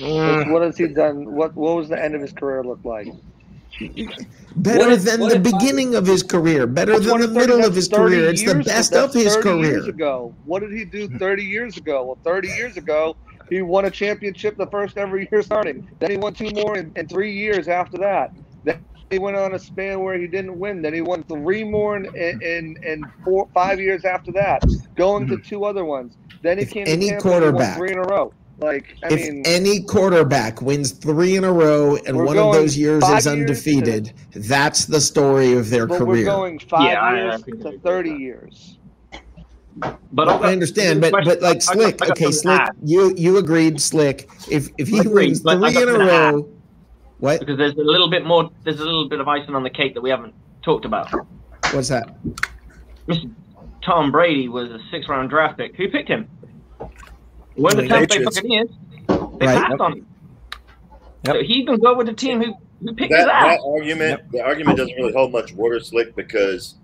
What has he done? What was the end of his career look like? Better than the beginning of his career. Better than the middle of his career. It's the best of his career. What did he do 30 years ago? Well, 30 years ago, he won a championship the first every year starting. Then he won 2 more in 3 years after that. Then he went on a span where he didn't win. Then he won 3 more in 5 years after that, going to 2 other ones. Then he came to Tampa and won 3 in a row. Any quarterback wins 3 in a row and one of those years is undefeated, that's the story of their career. We're going 5 years to 30 years. But I understand, but like Slick, Slick, you agreed, Slick. If he wins 3 in a row, what? Because there's a little bit more. There's a little bit of icing on the cake that we haven't talked about. What's that? Mr. Tom Brady was a 6th-round draft pick. Who picked him? When the Tampa Bay Buccaneers, they passed on him. So he can go with the team who picked that. The argument doesn't really hold much water, Slick, because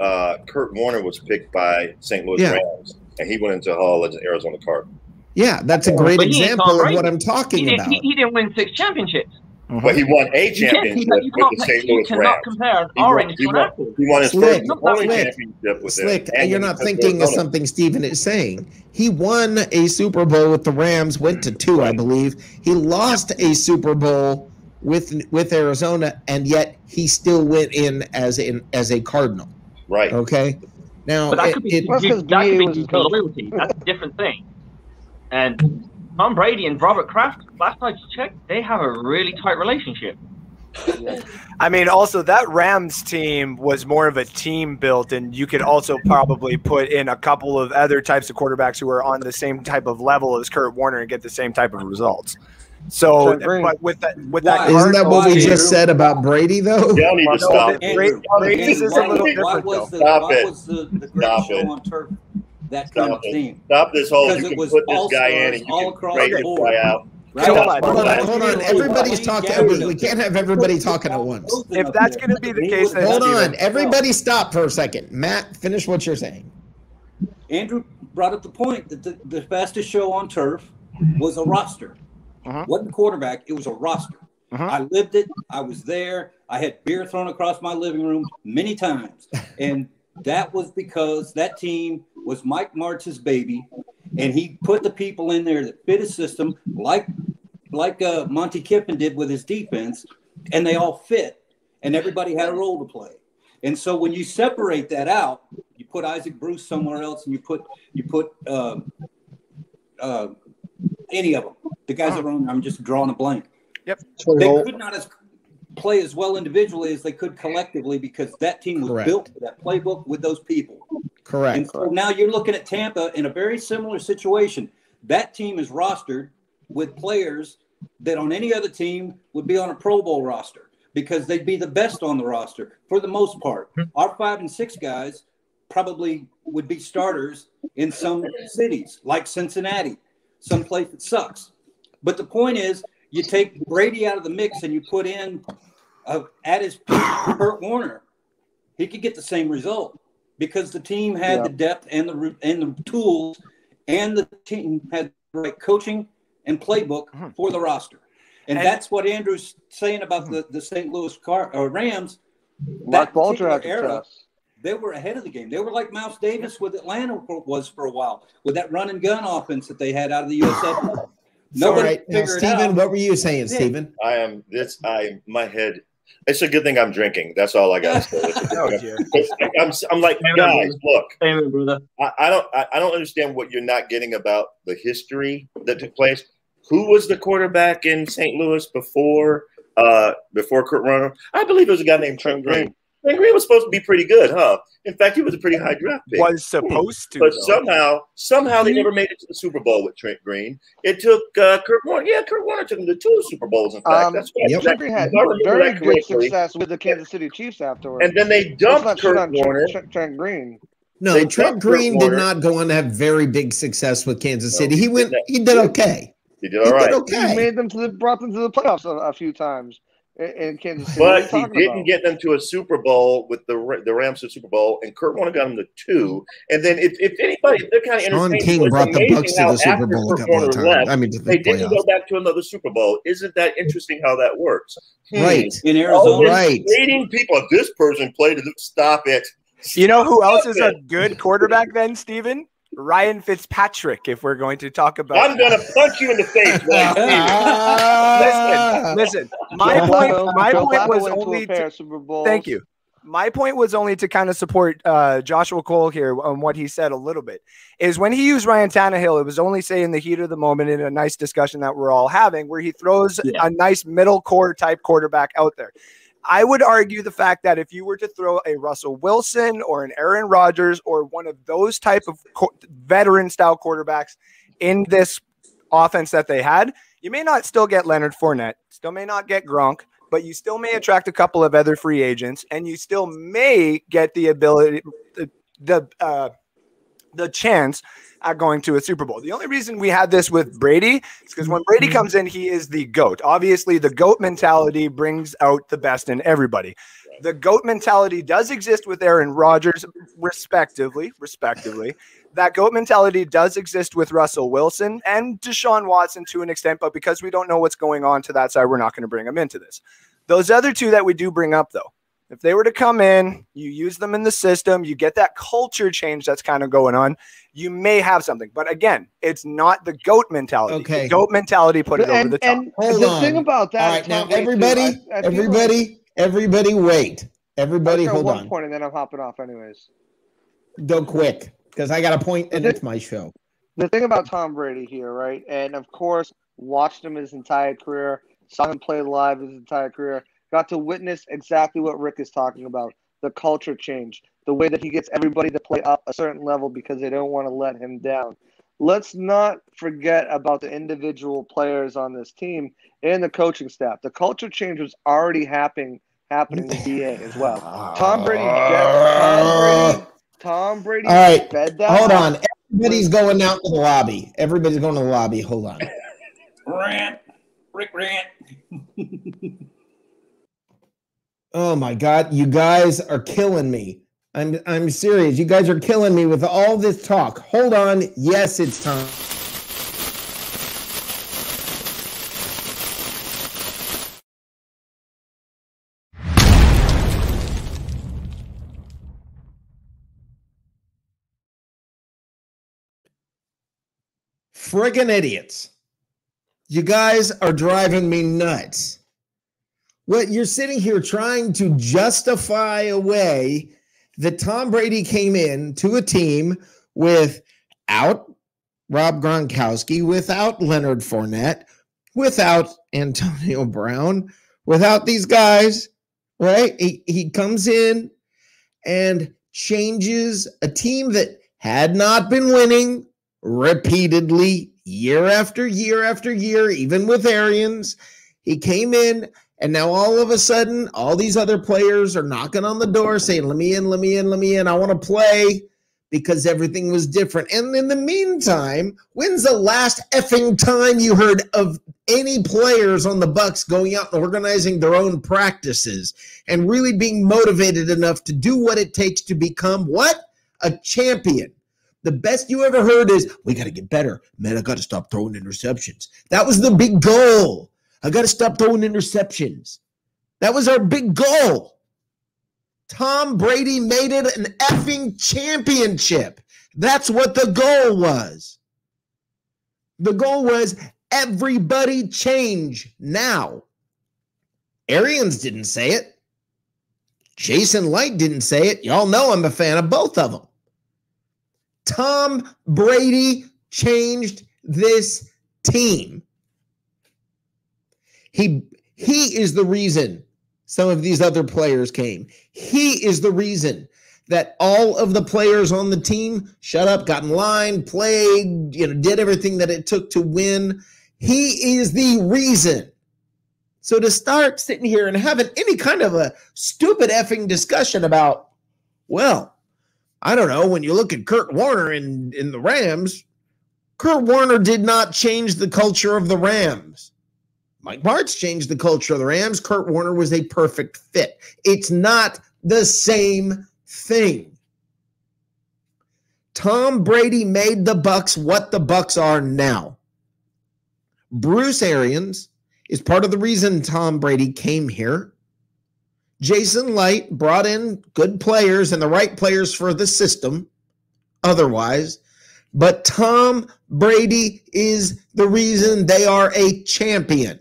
Kurt Warner was picked by St. Louis Rams, and he went into Hall as an Arizona Cardinal. Yeah, that's a great example of what I'm talking about. He didn't win 6 championships. But he won a championship with the St. Louis Rams. You cannot compare an orange to an apple. He won his first championship with Slick, you're not thinking of something Steven is saying. He won a Super Bowl with the Rams, went to 2, I believe. He lost a Super Bowl with Arizona, and yet he still went in as a Cardinal. Right. Okay. Now, but that could be due to loyalty. That's a different thing. And Tom Brady and Robert Kraft, last I checked, they have a really tight relationship. I mean, also that Rams team was more of a team built, and you could also probably put in a couple of other types of quarterbacks who are on the same type of level as Kurt Warner and get the same type of results. So, but with that, isn't that what we just said about Brady though? Y'all need to stop. Brady's is a little different. Why was the great show on turf that kind of team? Stop this whole. Because You it can was put this all guy in, stars and you all can across break the this board. guy out. Right? Hold on. Everybody's talking. We can't have everybody talking at once. If that's going to be the case, then hold on. Everybody stop for a second. Matt, finish what you're saying. Andrew brought up the point that the fastest show on turf was a roster. Wasn't quarterback, it was a roster. I lived it. I was there. I had beer thrown across my living room many times. And that was because that team was Mike Martz's baby. And he put the people in there that fit his system, like Monty Kiffin did with his defense, and they all fit, and everybody had a role to play. And so when you separate that out, you put Isaac Bruce somewhere else, and you put any of them. The guys that run, I'm just drawing a blank. Yep. They could not play as well individually as they could collectively because that team was built for that playbook with those people. Correct. And so now you're looking at Tampa in a very similar situation. That team is rostered with players that on any other team would be on a Pro Bowl roster because they'd be the best on the roster for the most part. Our 5 and 6 guys probably would be starters in some cities like Cincinnati, someplace that sucks. But the point is, you take Brady out of the mix and you put in at his peak Kurt Warner, he could get the same result because the team had the depth and the tools, and the team had the right coaching and playbook for the roster. And that's what Andrew's saying about the St. Louis Rams. That particular era, they were ahead of the game. They were like Mouse Davis with Atlanta was for a while, with that run and gun offense that they had out of the USFL. Nobody figured it out. Stephen, what were you saying, Stephen? My head. It's a good thing I'm drinking. That's all I got to say. I'm like, guys, look. I don't understand what you're not getting about the history that took place. Who was the quarterback in St. Louis before Kurt Warner? I believe it was a guy named Trent Green. Trent Green was supposed to be pretty good, huh? In fact, he was a pretty high draft pick. Was supposed to, but somehow they never made it to the Super Bowl with Trent Green. It took Kurt Warner. Yeah, Kurt Warner took him to 2 Super Bowls. In fact, that's right. Trent Green had very good success with the Kansas City Chiefs afterwards. And then they dumped Kurt Warner. Trent Green. No, Trent Green did not go on to have very big success with Kansas City. He did okay. He did all right. He brought them to the playoffs a few times in Kansas City. But he didn't get them to a Super Bowl with the Rams to the Super Bowl, and Kurt Warner got them to 2. And then if anybody, they're kind of Sean King brought the Bucs to the Super Bowl a couple of times. They didn't go back to another Super Bowl. Isn't that interesting how that works? Right. In Arizona. Right. Rating people, this person played it. Stop it. You know who else is a good quarterback then, Stephen? Ryan Fitzpatrick, if we're going to talk about I'm going to punch you in the face. Listen. My point was only to, thank you. My point was only to kind of support Joshua Cole here on what he said a little bit. Is when he used Ryan Tannehill, it was only say in the heat of the moment in a nice discussion that we're all having, where he throws a nice middle core type quarterback out there. I would argue the fact that if you were to throw a Russell Wilson or an Aaron Rodgers or one of those type of veteran style quarterbacks in this offense that they had, you may not still get Leonard Fournette, still may not get Gronk, but you still may attract a couple of other free agents, and you still may get the ability, the chance at going to a Super Bowl. The only reason we had this with Brady is because when Brady comes in, he is the GOAT. Obviously, the GOAT mentality brings out the best in everybody. The GOAT mentality does exist with Aaron Rodgers, respectively. That GOAT mentality does exist with Russell Wilson and Deshaun Watson to an extent, but because we don't know what's going on to that side, we're not going to bring them into this. Those other two that we do bring up, though, if they were to come in, you use them in the system, you get that culture change that's kind of going on, you may have something. But again, it's not the GOAT mentality. Okay. The GOAT mentality put it over the top. Hold on. Thing about that, all right, now everybody wait. Everybody hold on. One point and then I'm hopping off anyways. Go quick, because I got a point and it's my show. The thing about Tom Brady here, right? And of course, watched him his entire career, saw him play live his entire career. got to witness exactly what Rick is talking about, the culture change, the way that he gets everybody to play up a certain level because they don't want to let him down. Let's not forget about the individual players on this team and the coaching staff. The culture change was already happening in BA as well. Tom Brady All right, fed that. Hold on. Everybody's going out to the lobby. Everybody's going to the lobby. Hold on. Rick rant. Oh my God, you guys are killing me. I'm serious. You guys are killing me with all this talk. Hold on. Yes, it's time. Friggin' idiots. You guys are driving me nuts. What you're sitting here trying to justify away that Tom Brady came in to a team without Rob Gronkowski, without Leonard Fournette, without Antonio Brown, without these guys, right? He comes in and changes a team that had not been winning repeatedly year after year after year, even with Arians. He came in, and now all of a sudden, all these other players are knocking on the door saying, let me in, let me in, let me in. I want to play, because everything was different. And in the meantime, when's the last effing time you heard of any players on the Bucs going out and organizing their own practices and really being motivated enough to do what it takes to become what? A champion. The best you ever heard is, we got to get better. Man, I got to stop throwing interceptions. That was the big goal. I got to stop throwing interceptions. That was our big goal. Tom Brady made it an effing championship. That's what the goal was. The goal was everybody change now. Arians didn't say it. Jason Light didn't say it. Y'all know I'm a fan of both of them. Tom Brady changed this team. He is the reason some of these other players came. He is the reason that all of the players on the team shut up, got in line, played, did everything that it took to win. He is the reason. So to start sitting here and having any kind of a stupid effing discussion about, well, I don't know, when you look at Kurt Warner in the Rams, Kurt Warner did not change the culture of the Rams. Mike Martz changed the culture of the Rams. Kurt Warner was a perfect fit. It's not the same thing. Tom Brady made the Bucs what the Bucs are now. Bruce Arians is part of the reason Tom Brady came here. Jason Light brought in good players and the right players for the system otherwise. But Tom Brady is the reason they are a champion.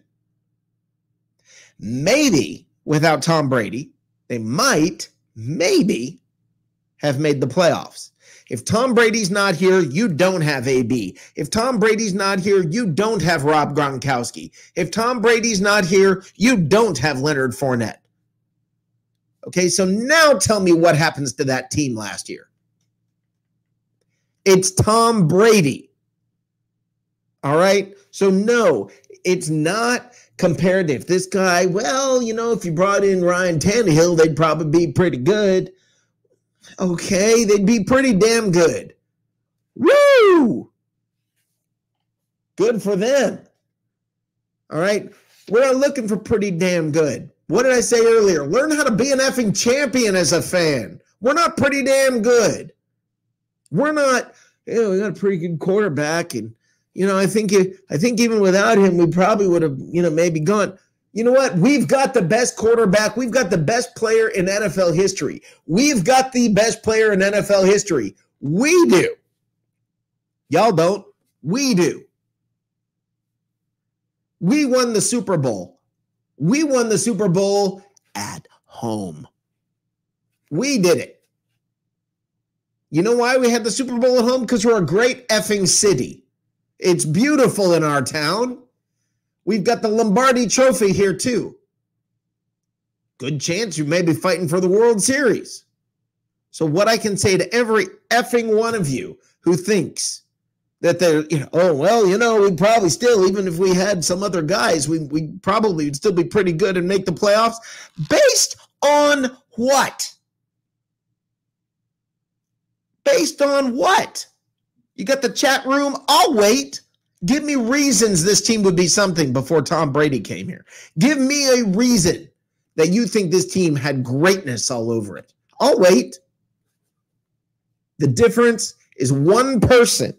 Maybe without Tom Brady, they might, maybe, have made the playoffs. If Tom Brady's not here, you don't have AB. If Tom Brady's not here, you don't have Rob Gronkowski. If Tom Brady's not here, you don't have Leonard Fournette. Okay, so now tell me what happens to that team last year. It's Tom Brady. All right? So no, it's not comparative. This guy, well, if you brought in Ryan Tannehill, they'd probably be pretty good. Okay, they'd be pretty damn good. Woo! Good for them. All right? We're not looking for pretty damn good. What did I say earlier? Learn how to be an effing champion as a fan. We're not pretty damn good. We're not, we got a pretty good quarterback, and I think even without him, we probably would have, maybe gone. You know what? We've got the best quarterback. We've got the best player in NFL history. We've got the best player in NFL history. We do. Y'all don't. We do. We won the Super Bowl. We won the Super Bowl at home. We did it. You know why we had the Super Bowl at home? Because we're a great effing city. It's beautiful in our town. We've got the Lombardi Trophy here too. good chance you may be fighting for the World Series. So what I can say to every effing one of you who thinks that they're, we'd probably still, even if we had some other guys, we probably would still be pretty good and make the playoffs. Based on what? Based on what? You got the chat room? I'll wait. Give me reasons this team would be something before Tom Brady came here. Give me a reason that you think this team had greatness all over it. I'll wait. The difference is one person.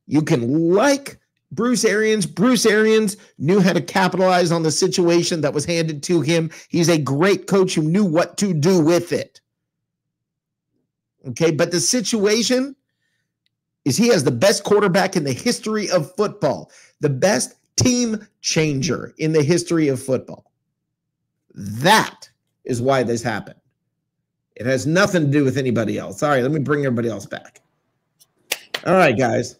You can like Bruce Arians. Bruce Arians knew how to capitalize on the situation that was handed to him. He's a great coach who knew what to do with it. Okay, but the situation is he has the best quarterback in the history of football, the best team changer in the history of football. That is why this happened. It has nothing to do with anybody else. All right, let me bring everybody else back. All right, guys.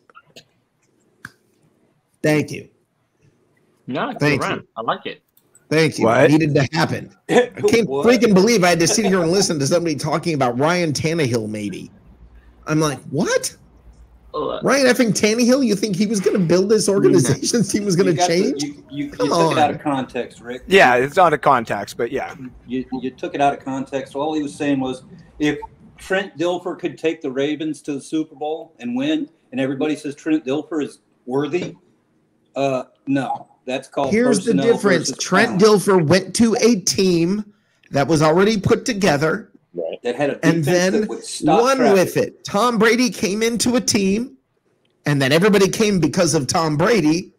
Thank you. No, thank you. I like it. Thank you. What? It needed to happen. I can't freaking believe I had to sit here and listen to somebody talking about Ryan Tannehill, maybe. I'm like, what? Ryan effing Tannehill? You think he was going to build this organization? He was going to change? You took it out of context, Rick. Yeah, it's out of context, but yeah. You took it out of context. All he was saying was if Trent Dilfer could take the Ravens to the Super Bowl and win, and everybody says Trent Dilfer is worthy, no. That's called Here's the difference. Trent Dilfer went to a team that was already put together. Right. That had a and then won with it. Tom Brady came into a team, and then everybody came because of Tom Brady,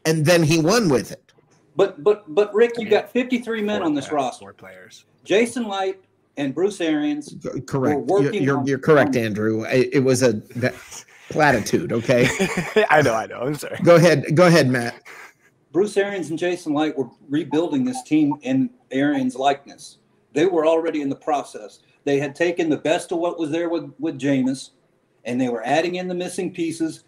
and then he won with it. But Rick, you got 53 men on this roster. 4 players. Jason Light and Bruce Arians. Correct. You're correct, Andrew. It was a platitude. Okay. I know. I'm sorry. Go ahead, Matt. Bruce Arians and Jason Light were rebuilding this team in Arians' likeness. They were already in the process. They had taken the best of what was there with Jameis, and they were adding in the missing pieces.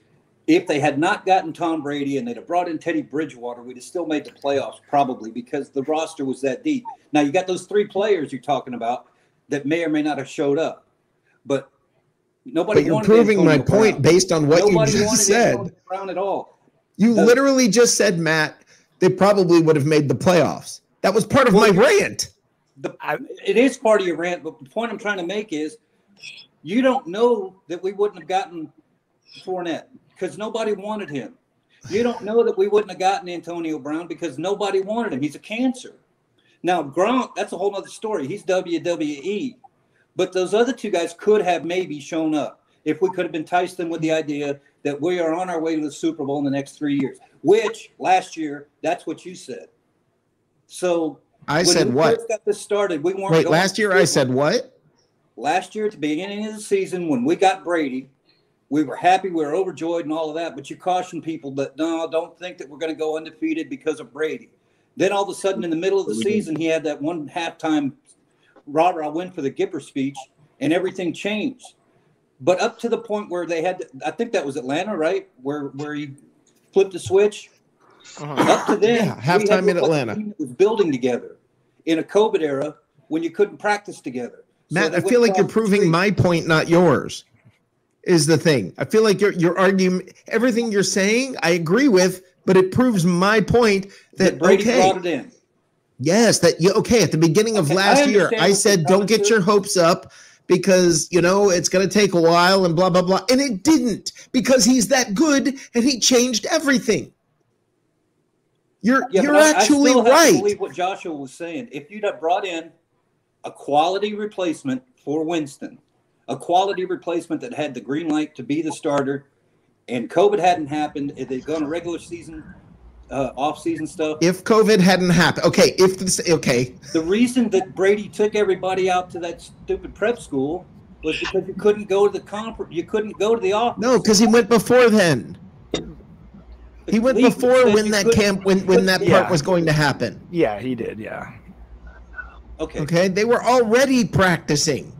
If they had not gotten Tom Brady and they'd have brought in Teddy Bridgewater, we'd have still made the playoffs probably because the roster was that deep. Now, you got those 3 players you're talking about that may or may not have showed up. But nobody wanted But you're proving my point Brown. based on what Nobody you just said. Antonio Brown at all. You literally just said, Matt, they probably would have made the playoffs. That was part of my rant. It is part of your rant, but the point I'm trying to make is you don't know that we wouldn't have gotten Fournette because nobody wanted him. You don't know that we wouldn't have gotten Antonio Brown because nobody wanted him. He's a cancer. Now, Gronk, that's a whole other story. He's WWE. But those other 2 guys could have maybe shown up if we could have enticed them with the idea that we are on our way to the Super Bowl in the next 3 years, which last year, that's what you said. So I said what? First got this started, we weren't. Wait, last year I said what? Last year at the beginning of the season when we got Brady, we were happy, we were overjoyed and all of that, but you cautioned people that, no, don't think that we're going to go undefeated because of Brady. Then all of a sudden in the middle of the season, he had that one halftime rah-rah win for the Gipper speech, and everything changed. But up to the point where they had, I think that was Atlanta, right? Where he flipped the switch. Up to then, halftime in Atlanta. It was building together in a COVID era when you couldn't practice together. Matt, I feel like you're proving my point, not yours. Is the thing. I feel like your argument, everything you're saying, I agree with, but it proves my point that Brady brought it in. Yes, at the beginning of last year, I said don't get your hopes up because, it's going to take a while and blah, blah, blah. And it didn't because he's that good and he changed everything. You're actually right. I believe what Joshua was saying. If you'd have brought in a quality replacement for Winston, a quality replacement that had the green light to be the starter, and COVID hadn't happened, if they'd gone to regular season, off-season stuff. If COVID hadn't happened, okay. The reason that Brady took everybody out to that stupid prep school was because you couldn't go to the conference. You couldn't go to the office. No, because he went before then. He went before when that camp, when that part was going to happen. Yeah, he did. Yeah. Okay. Okay. They were already practicing.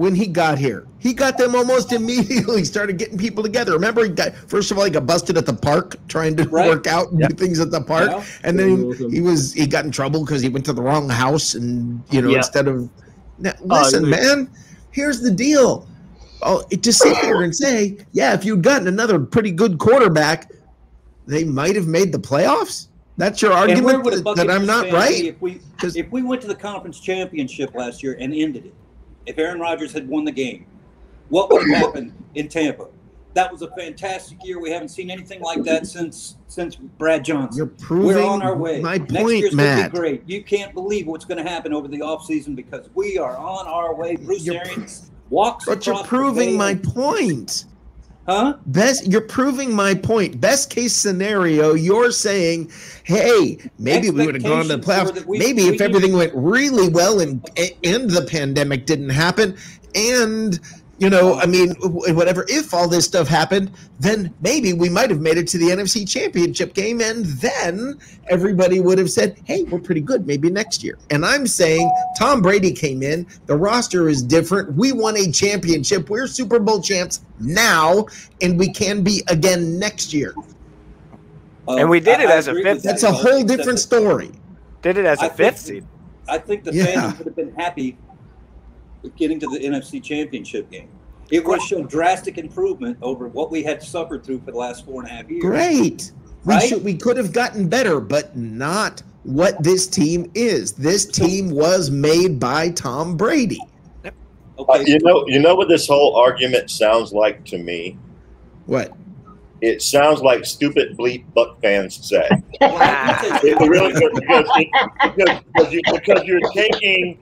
when he got here. He got them almost immediately, started getting people together. Remember, first of all, he got busted at the park trying to work out and do things at the park. Yeah. And then he got in trouble because he went to the wrong house and, instead of – listen, man, here's the deal. To sit here and say, yeah, if you'd gotten another pretty good quarterback, they might have made the playoffs? That's your argument that I'm not right? If we went to the conference championship last year and ended it, if Aaron Rodgers had won the game, what would have happened in Tampa? That was a fantastic year. We haven't seen anything like that since Brad Johnson. You're proving We're on our way. My point, Next year's Matt. going to be great. You can't believe what's going to happen over the offseason because we are on our way. Bruce Arians walks across the But you're proving my point. Huh? You're proving my point. Best case scenario, you're saying, hey, maybe we would have gone to the playoffs. Maybe if everything went really well and the pandemic didn't happen, and whatever, if all this stuff happened, then maybe we might have made it to the NFC Championship game, and then everybody would have said, hey, we're pretty good, maybe next year. And I'm saying Tom Brady came in, the roster is different, we won a championship, we're Super Bowl champs now, and we can be again next year. And we did it as a fifth. That's a whole different story. Did it as a fifth seed. I think the fans would have been happy with getting to the NFC Championship game. It would have shown drastic improvement over what we had suffered through for the last 4.5 years. Great. Right? We could have gotten better, but not what this team is. This team was made by Tom Brady. Okay. You know what this whole argument sounds like to me? What? It sounds like stupid bleep Buck fans say. It really, because you're taking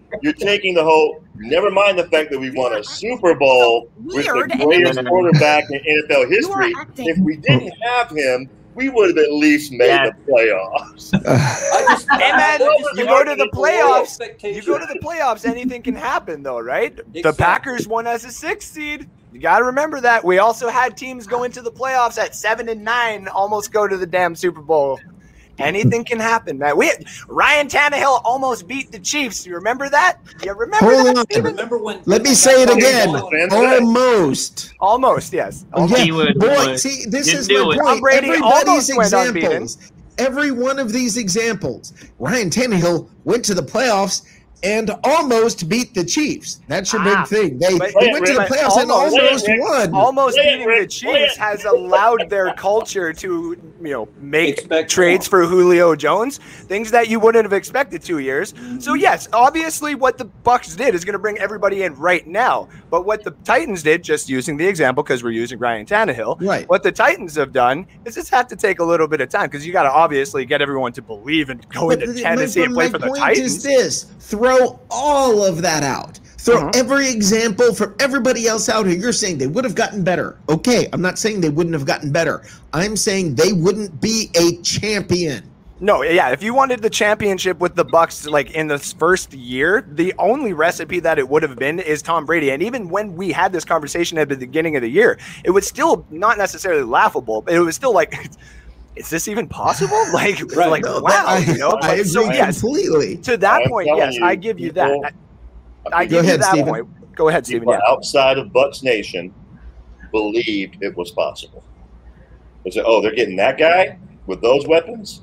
the whole. Never mind the fact that we won a Super Bowl with the greatest quarterback in NFL history. If we didn't have him, we would have at least made the playoffs. You go to the playoffs. You go to the playoffs. Anything can happen, though, right? Exactly. The Packers won as a 6th seed. You got to remember that. We also had teams go into the playoffs at 7 and 9, almost go to the damn Super Bowl. Anything can happen, man. Ryan Tannehill almost beat the Chiefs. You remember that? You remember that? Remember when? Let me say it again. Almost. Almost, yes. Boy, see, this is my point. Everybody's examples. Every one of these examples. Ryan Tannehill went to the playoffs and almost beat the Chiefs. That's your big thing. They went to the playoffs and almost won. Almost beating the Chiefs has allowed their culture to, make trades for Julio Jones, things that you wouldn't have expected 2 years. So yes, obviously what the Bucs did is going to bring everybody in right now. But what the Titans did, just using the example because we're using Ryan Tannehill, right? What the Titans have done is just have to take a little bit of time because you got to obviously get everyone to believe and go into Tennessee and play for the Titans. My point is this. Throw all of that out. Throw every example from everybody else out here. You're saying they would have gotten better. Okay, I'm not saying they wouldn't have gotten better. I'm saying they wouldn't be a champion. No, yeah, if you wanted the championship with the Bucs like in the first year, the only recipe that it would have been is Tom Brady. And even when we had this conversation at the beginning of the year, it was still not necessarily laughable, but it was still like, is this even possible? Like, wow, I agree completely. To that point, yes, I give you that. I give you that point. Go ahead, Steven. People outside of Bucs Nation believed it was possible. They said, "Oh, they're getting that guy with those weapons.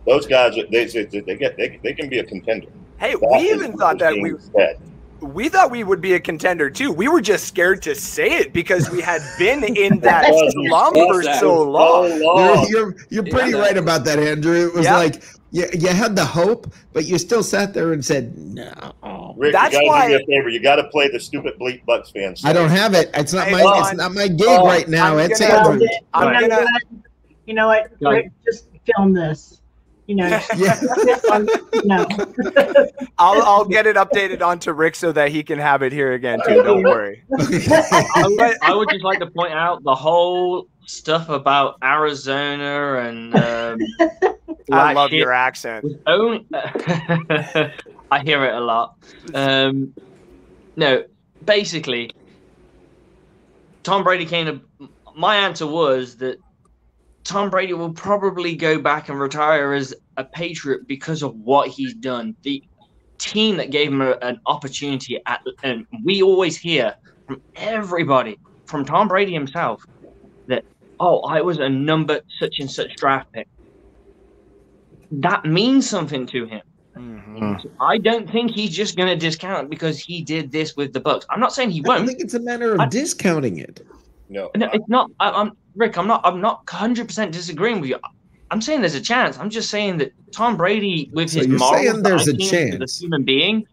Those guys, they can be a contender." Hey, we even thought that we thought we would be a contender too. We were just scared to say it because we had been in that slump for so long. You're pretty right about that, Andrew. It was like you had the hope, but you still sat there and said, "No." Rick, that's why. Do me a favor. You got to play the stupid bleep Bucs fans. I don't have it. It's not my gig right now. It's Andrew. You know what? Rick, just film this. I'll get it updated onto Rick so that he can have it here again too. Don't worry. I would just like to point out the whole stuff about Arizona and I love your accent. I hear it a lot. No, basically, Tom Brady came to. My answer was that Tom Brady will probably go back and retire as a Patriot because of what he's done. team that gave him an opportunity. And we always hear from everybody, from Tom Brady himself, that, oh, I was a number such and such draft pick. That means something to him. I don't think he's just going to discount because he did this with the Bucs. I'm not saying he won't. I think it's a matter of discounting it. No, it's not. I'm Rick. I'm not 100% disagreeing with you. I'm saying there's a chance. I'm just saying that Tom Brady, with his morals, there's a chance as a human being,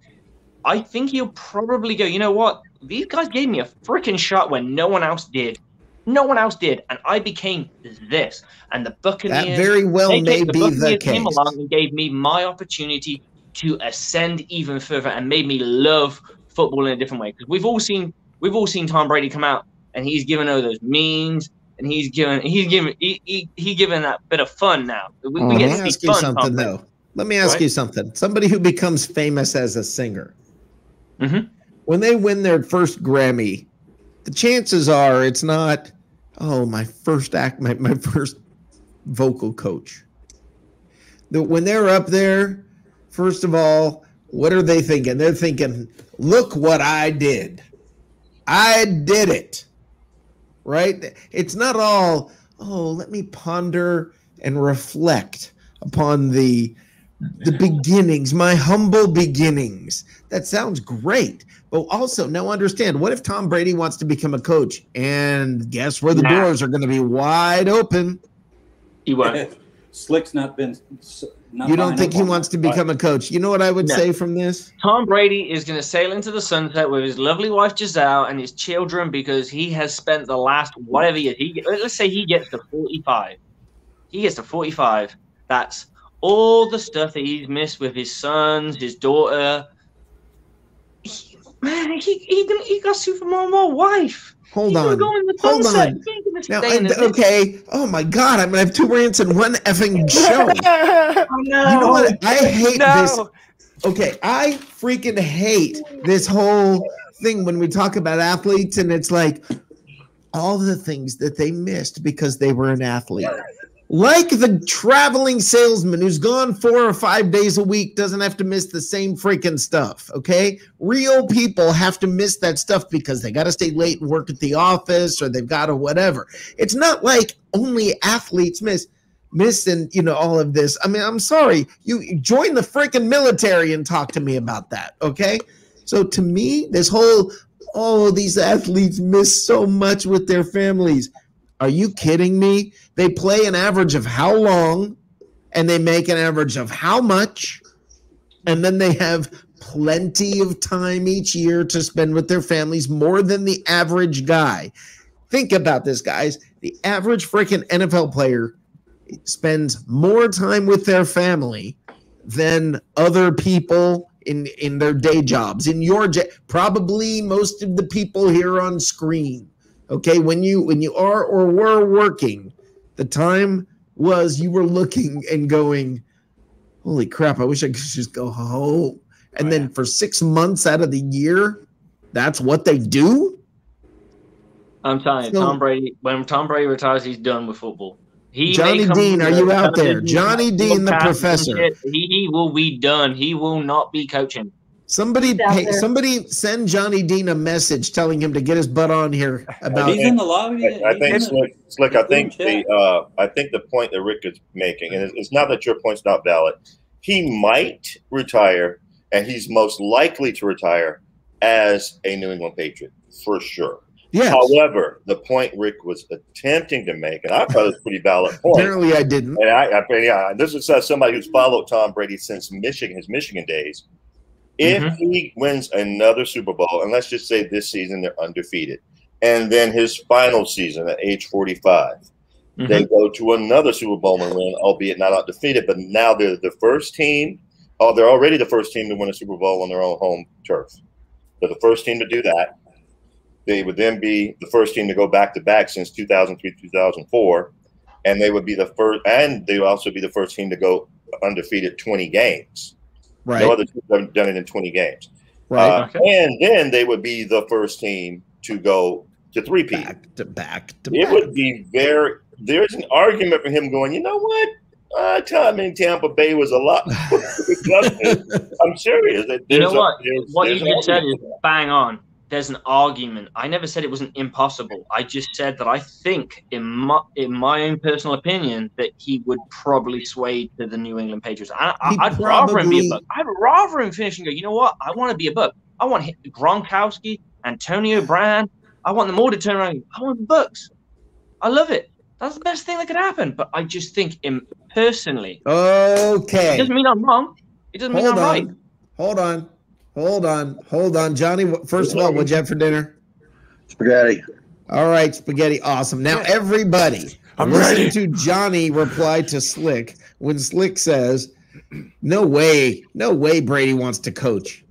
I think he'll probably go, you know what? These guys gave me a freaking shot when no one else did. No one else did, and I became this. And the Buccaneers, that very well may be the case. Came along and gave me my opportunity to ascend even further, and made me love football in a different way. Because we've all seen Tom Brady come out, and he's given all those memes, and he's given that bit of fun now. We get to see fun. Something though. Let me ask you something. Somebody who becomes famous as a singer, when they win their first Grammy, the chances are it's not, oh, my first vocal coach. When they're up there, first of all, what are they thinking? They're thinking, look what I did. I did it. Right? It's not all, oh, let me ponder and reflect upon the beginnings, my humble beginnings. That sounds great. But also, now understand, what if Tom Brady wants to become a coach? And guess where the doors are going to be wide open? He won't. Slick's not been. You don't think he wants to become a coach? You know what I would say from this? Tom Brady is going to sail into the sunset with his lovely wife Giselle and his children because he has spent the last whatever year. Let's say he gets to 45. He gets to 45. That's all the stuff that he's missed with his sons, his daughter. He got Superman wife. Hold on. Now, okay. Oh my God, I'm gonna have 2 rants in one effing show. Oh no! You know what? I hate this. Okay, I freaking hate this whole thing when we talk about athletes, and it's like all the things that they missed because they were an athlete. Like the traveling salesman who's gone 4 or 5 days a week doesn't have to miss the same freaking stuff, okay? Real people have to miss that stuff because they got to stay late and work at the office or they've got to whatever. It's not like only athletes miss and, you know, all of this. I mean, I'm sorry. You join the freaking military and talk to me about that, okay? So to me, this whole, oh, these athletes miss so much with their families. Are you kidding me? They play an average of how long, and they make an average of how much, and then they have plenty of time each year to spend with their families, more than the average guy. Think about this, guys. The average freaking NFL player spends more time with their family than other people in their day jobs. Probably most of the people here on screen. Okay, when you are or were working, the time was you were looking and going, holy crap, I wish I could just go home. And then for 6 months out of the year, that's what they do? I'm telling you, Tom Brady, when Tom Brady retires, he's done with football. Johnny Dean, are you out there? Johnny Dean, the professor. He will be done. He will not be coaching. Somebody send Johnny Dean a message telling him to get his butt on here. He's in the lobby. I think Slick. I think the point that Rick is making, and it's not that your point's not valid. He might retire, and he's most likely to retire as a New England Patriot for sure. Yes. However, the point Rick was attempting to make, and I thought it was a pretty valid point. Apparently, I didn't. And this is somebody who's followed Tom Brady since his Michigan days. If he wins another Super Bowl, and let's just say this season they're undefeated, and then his final season at age 45, they go to another Super Bowl and win, albeit not undefeated, but now they're the first team. Oh, they're already the first team to win a Super Bowl on their own home turf. They're the first team to do that. They would then be the first team to go back-to-back since 2003, 2004, and they would be the first, and they would also be the first team to go undefeated 20 games. Right. No other teams have done it in 20 games. Right. And then they would be the first team to go to three-peat. Back to It would be there's an argument for him going, you know what? I mean, Tampa Bay was a lot. I'm serious. You know what? What you just said is bang on. There's an argument. I never said it wasn't impossible. I just said that I think, in my own personal opinion, that he would probably sway to the New England Patriots. I'd rather him be a Buc. I'd rather him finish and go, you know what? I want to be a Buc. I want Gronkowski, Antonio Brown. I want them all to turn around. I want the Bucs. I love it. That's the best thing that could happen. But I just think him personally. Okay. It doesn't mean I'm wrong. It doesn't mean I'm right. Hold on. Johnny, first of all, what'd you have for dinner? Spaghetti. All right, spaghetti. Awesome. Now, everybody, listen to Johnny reply to Slick when Slick says, no way Brady wants to coach.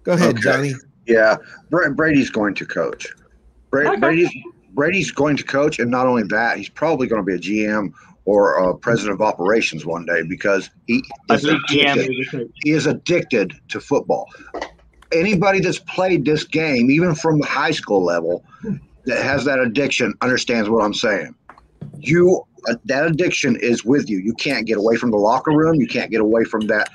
Go ahead, Johnny. Yeah, Brady's going to coach. Brady's going to coach, and not only that, he's probably going to be a GM or a president of operations one day because he is addicted to football. Anybody that's played this game, even from the high school level, that has that addiction understands what I'm saying. That addiction is with you. You can't get away from the locker room. You can't get away from that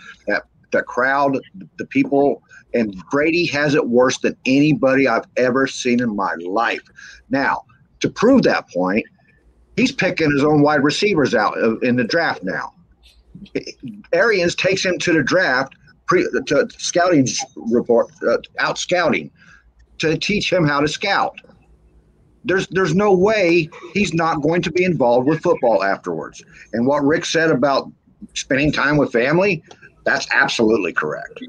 crowd, the people. And Brady has it worse than anybody I've ever seen in my life. Now, to prove that point, he's picking his own wide receivers out in the draft now. Arians takes him to the draft, to scouting report, out scouting, to teach him how to scout. There's no way he's not going to be involved with football afterwards. And what Rick said about spending time with family, that's absolutely correct.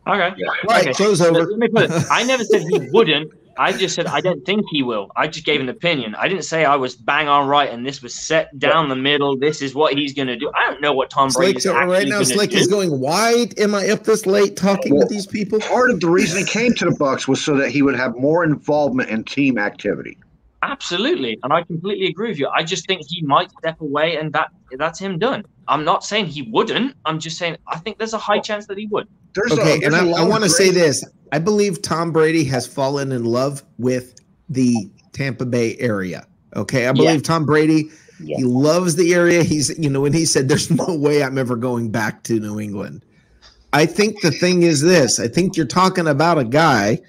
Okay. Yeah. Right. Okay. Show's over. Let me put it. I never said he wouldn't. I just said I don't think he will. I just gave an opinion. I didn't say I was bang on right and this was set down the middle. This is what he's going to do. I don't know what Tom Brady is actually right now. Slick is going wide. Am I up this late talking to these people? Part of the reason he came to the Bucs was so that he would have more involvement in team activity. Absolutely, and I completely agree with you. I just think he might step away, and that's him done. I'm not saying he wouldn't. I'm just saying I think there's a high chance that he would. I want to say this. I believe Tom Brady has fallen in love with the Tampa Bay area. Okay, I believe Tom Brady. Yeah. He loves the area. He's, when he said, "There's no way I'm ever going back to New England." I think the thing is this. I think you're talking about a guy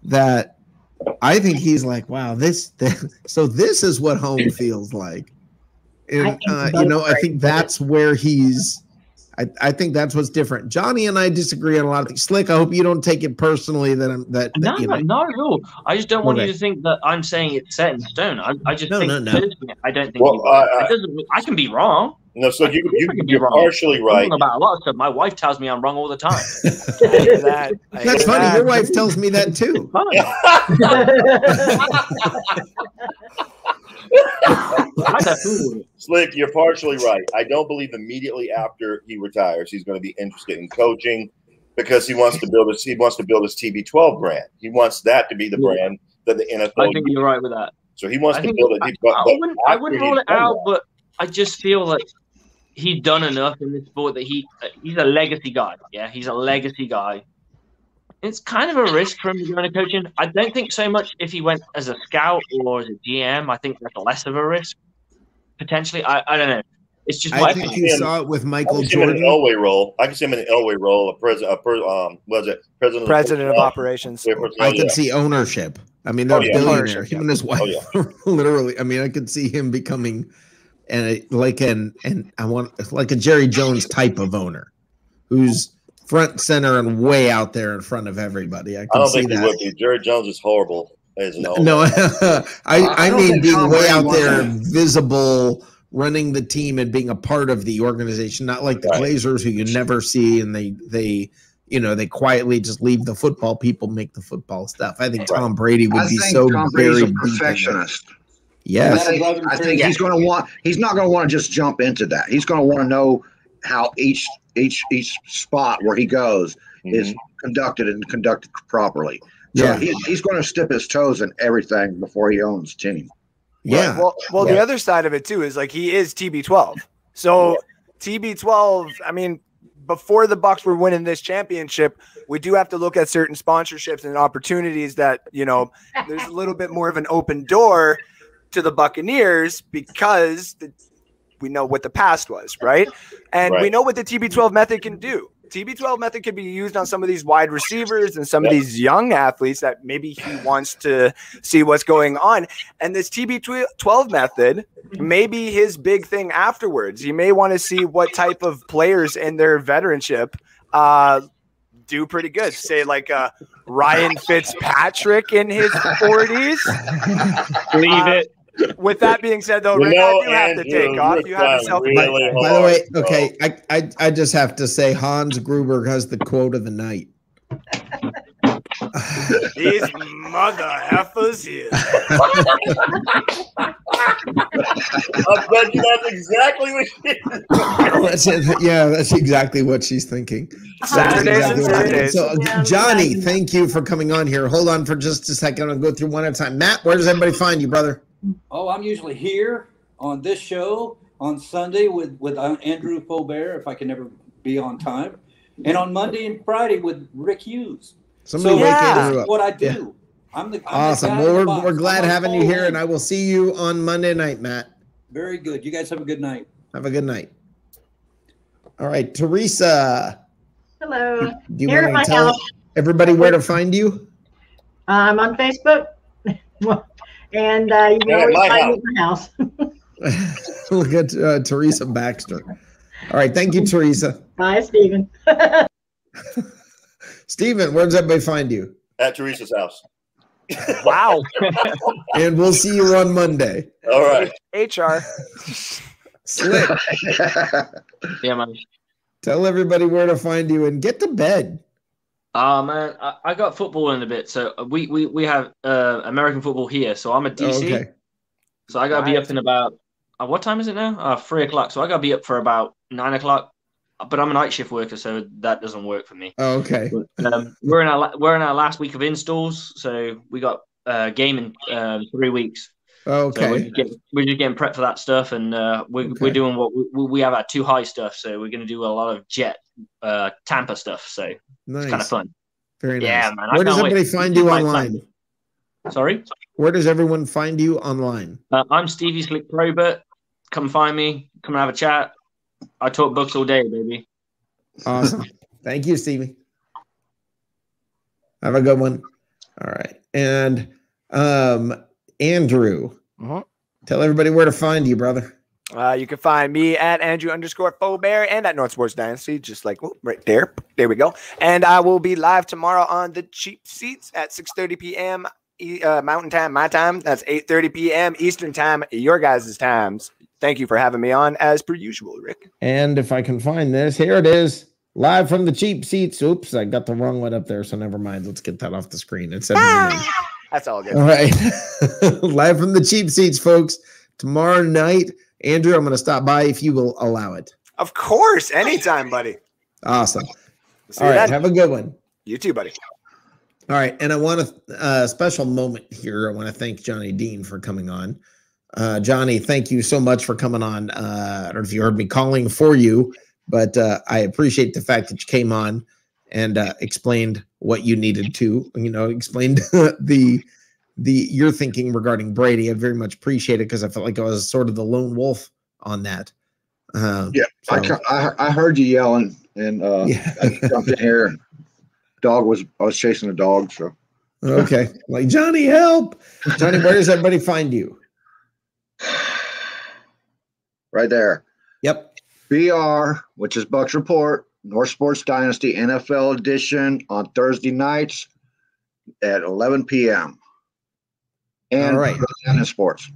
that. I think he's like, wow, so this is what home feels like. And, I think that's where he's I think that's what's different. Johnny and I disagree on a lot of things. Slick, I hope you don't take it personally that I'm that. No, not at all. I just don't want you to think that I'm saying it's set in stone. I just think I don't think I can be wrong. No, so you're partially right. I'm about a lot of stuff. My wife tells me I'm wrong all the time. That's funny. Your wife tells me that too. Slick, you're partially right. I don't believe immediately after he retires he's going to be interested in coaching because he wants to build his TB12 brand. He wants that to be the brand that the NFL. I think you're right with that. So he wants to build it. I wouldn't rule it out, but I just feel like he's done enough in this sport that he's a legacy guy. Yeah, he's a legacy guy. It's kind of a risk for him to go into coaching. I don't think so much if he went as a scout or as a GM. I think that's less of a risk. Potentially, I don't know. It's just I think you saw it with Michael Jordan. In an Elway role. I can see him in an Elway role. President of operations. I can see ownership. I mean, they're billionaire. Him and his wife, literally. I mean, I could see him becoming like a Jerry Jones type of owner, who's front, center, and way out there in front of everybody. I don't think he would be. Jerry Jones is horrible. No, I mean being way out there, visible, running the team and being a part of the organization, not like the Glazers who you never see and they quietly just leave the football people make the football stuff. I think Tom Brady would be so very perfectionist. Yes, I think he's going to want. He's not going to want to just jump into that. He's going to want to know how each spot where he goes is conducted properly. So he's going to step his toes in everything before he owns the team. Yeah. Well, the other side of it too is like he is TB12. So TB12. I mean, before the Bucs were winning this championship, we do have to look at certain sponsorships and opportunities that there's a little bit more of an open door to the Buccaneers because we know what the past was, right? And we know what the TB12 method can do. TB12 method can be used on some of these wide receivers and some of these young athletes that maybe he wants to see what's going on. And this TB12 method may be his big thing afterwards. You may want to see what type of players in their veteranship do pretty good. Say like Ryan Fitzpatrick in his 40s. Believe it. With that being said, though, Rick, I do have to take off. You have yourself. By the way, okay, I just have to say Hans Gruber has the quote of the night. These mother heifers here. I bet you that's exactly what that's exactly what she's thinking. Saturdays. So, Johnny, thank you for coming on here. Hold on for just a second. I'll go through one at a time. Matt, where does everybody find you, brother? Oh, I'm usually here on this show on Sunday with Andrew Faubert, if I can never be on time, and on Monday and Friday with Rick Hughes. Somebody wake Andrew up. What I do. Yeah. I'm awesome. Well, we're glad having you here, and I will see you on Monday night, Matt. Very good. You guys have a good night. Have a good night. All right, Teresa. Hello. Do you want to tell everybody where to find you? I'm on Facebook. And you can always find me at my house. Look at Teresa Baxter. All right. Thank you, Teresa. Bye, Stephen. Stephen, where does everybody find you? At Teresa's house. Wow. And we'll see you on Monday. All right. HR. Slick. Yeah, man. Tell everybody where to find you and get to bed. Man, I got football in a bit. So we have American football here. So I'm a DC. Okay. So I gotta be up in about what time is it now? 3 o'clock. So I gotta be up for about 9 o'clock. But I'm a night shift worker, so that doesn't work for me. Oh, okay. We're in our last week of installs, so we got a game in 3 weeks. Okay. So we're just getting prepped for that stuff, and we're doing what we have our too high stuff. So we're gonna do a lot of jet Tampa stuff. So nice. It's kind of fun. Very nice. Yeah, man. Where does everybody find you online? Sorry? Where does everyone find you online? I'm Stevie Slick Probert. Come find me. Come and have a chat. I talk Bucs all day, baby. Awesome. Thank you, Stevie. Have a good one. All right. And Andrew, tell everybody where to find you, brother. You can find me at Andrew_Faubert and at North Sports Dynasty, just like right there. There we go. And I will be live tomorrow on the Cheap Seats at 6:30 p.m. Mountain Time, my time. That's 8:30 p.m. Eastern Time, your guys' times. Thank you for having me on, as per usual, Rick. And if I can find this, here it is. Live from the Cheap Seats. Oops, I got the wrong one up there, so never mind. Let's get that off the screen. It said my name. That's all good. All right. Live from the Cheap Seats, folks. Tomorrow night, Andrew, I'm going to stop by if you will allow it. Of course. Anytime, buddy. Awesome. All right. Have a good one. You too, buddy. All right. And I want a special moment here. I want to thank Johnny Dean for coming on. Johnny, thank you so much for coming on. I don't know if you heard me calling for you, but I appreciate the fact that you came on and explained what you needed to, explained your thinking regarding Brady. I very much appreciate it because I felt like I was sort of the lone wolf on that. Yeah, so. I heard you yelling, and I jumped in here. I was chasing a dog. So okay, like Johnny, help! Johnny, where does everybody find you? Right there. Yep. BR, which is Bucs Report, North Sports Dynasty NFL edition on Thursday nights at 11 p.m. And all right. Sports.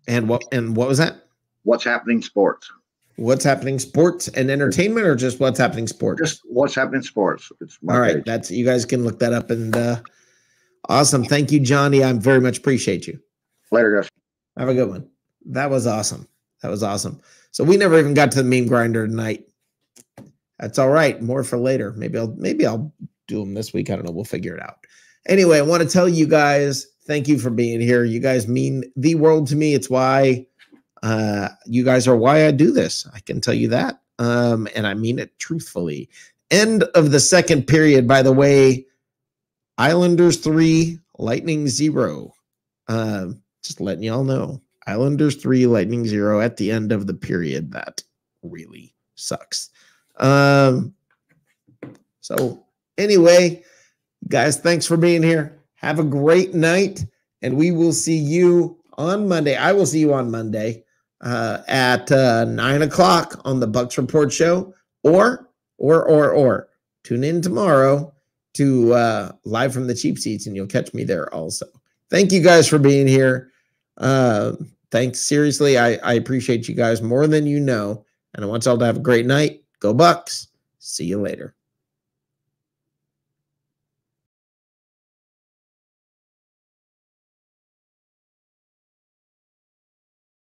And what was that? What's Happening Sports. What's Happening Sports and Entertainment, or just What's Happening Sports? Just What's Happening Sports. It's all right. Page. You guys can look that up. And awesome. Thank you, Johnny. I very much appreciate you. Later, guys. Have a good one. That was awesome. So we never even got to the meme grinder tonight. That's all right. More for later. Maybe I'll do them this week. I don't know. We'll figure it out. Anyway, I want to tell you guys, thank you for being here. You guys mean the world to me. It's why you guys are why I do this. I can tell you that. And I mean it truthfully. End of the second period, by the way. Islanders 3, Lightning 0. Just letting y'all know. Islanders 3, Lightning 0 at the end of the period. That really sucks. So anyway, guys, thanks for being here. Have a great night, and we will see you on Monday. I will see you on Monday at 9 o'clock on the Bucs Report show, or tune in tomorrow to Live from the Cheap Seats, and you'll catch me there also. Thank you guys for being here. Thanks. Seriously, I appreciate you guys more than you know. And I want y'all to have a great night. Go Bucs. See you later.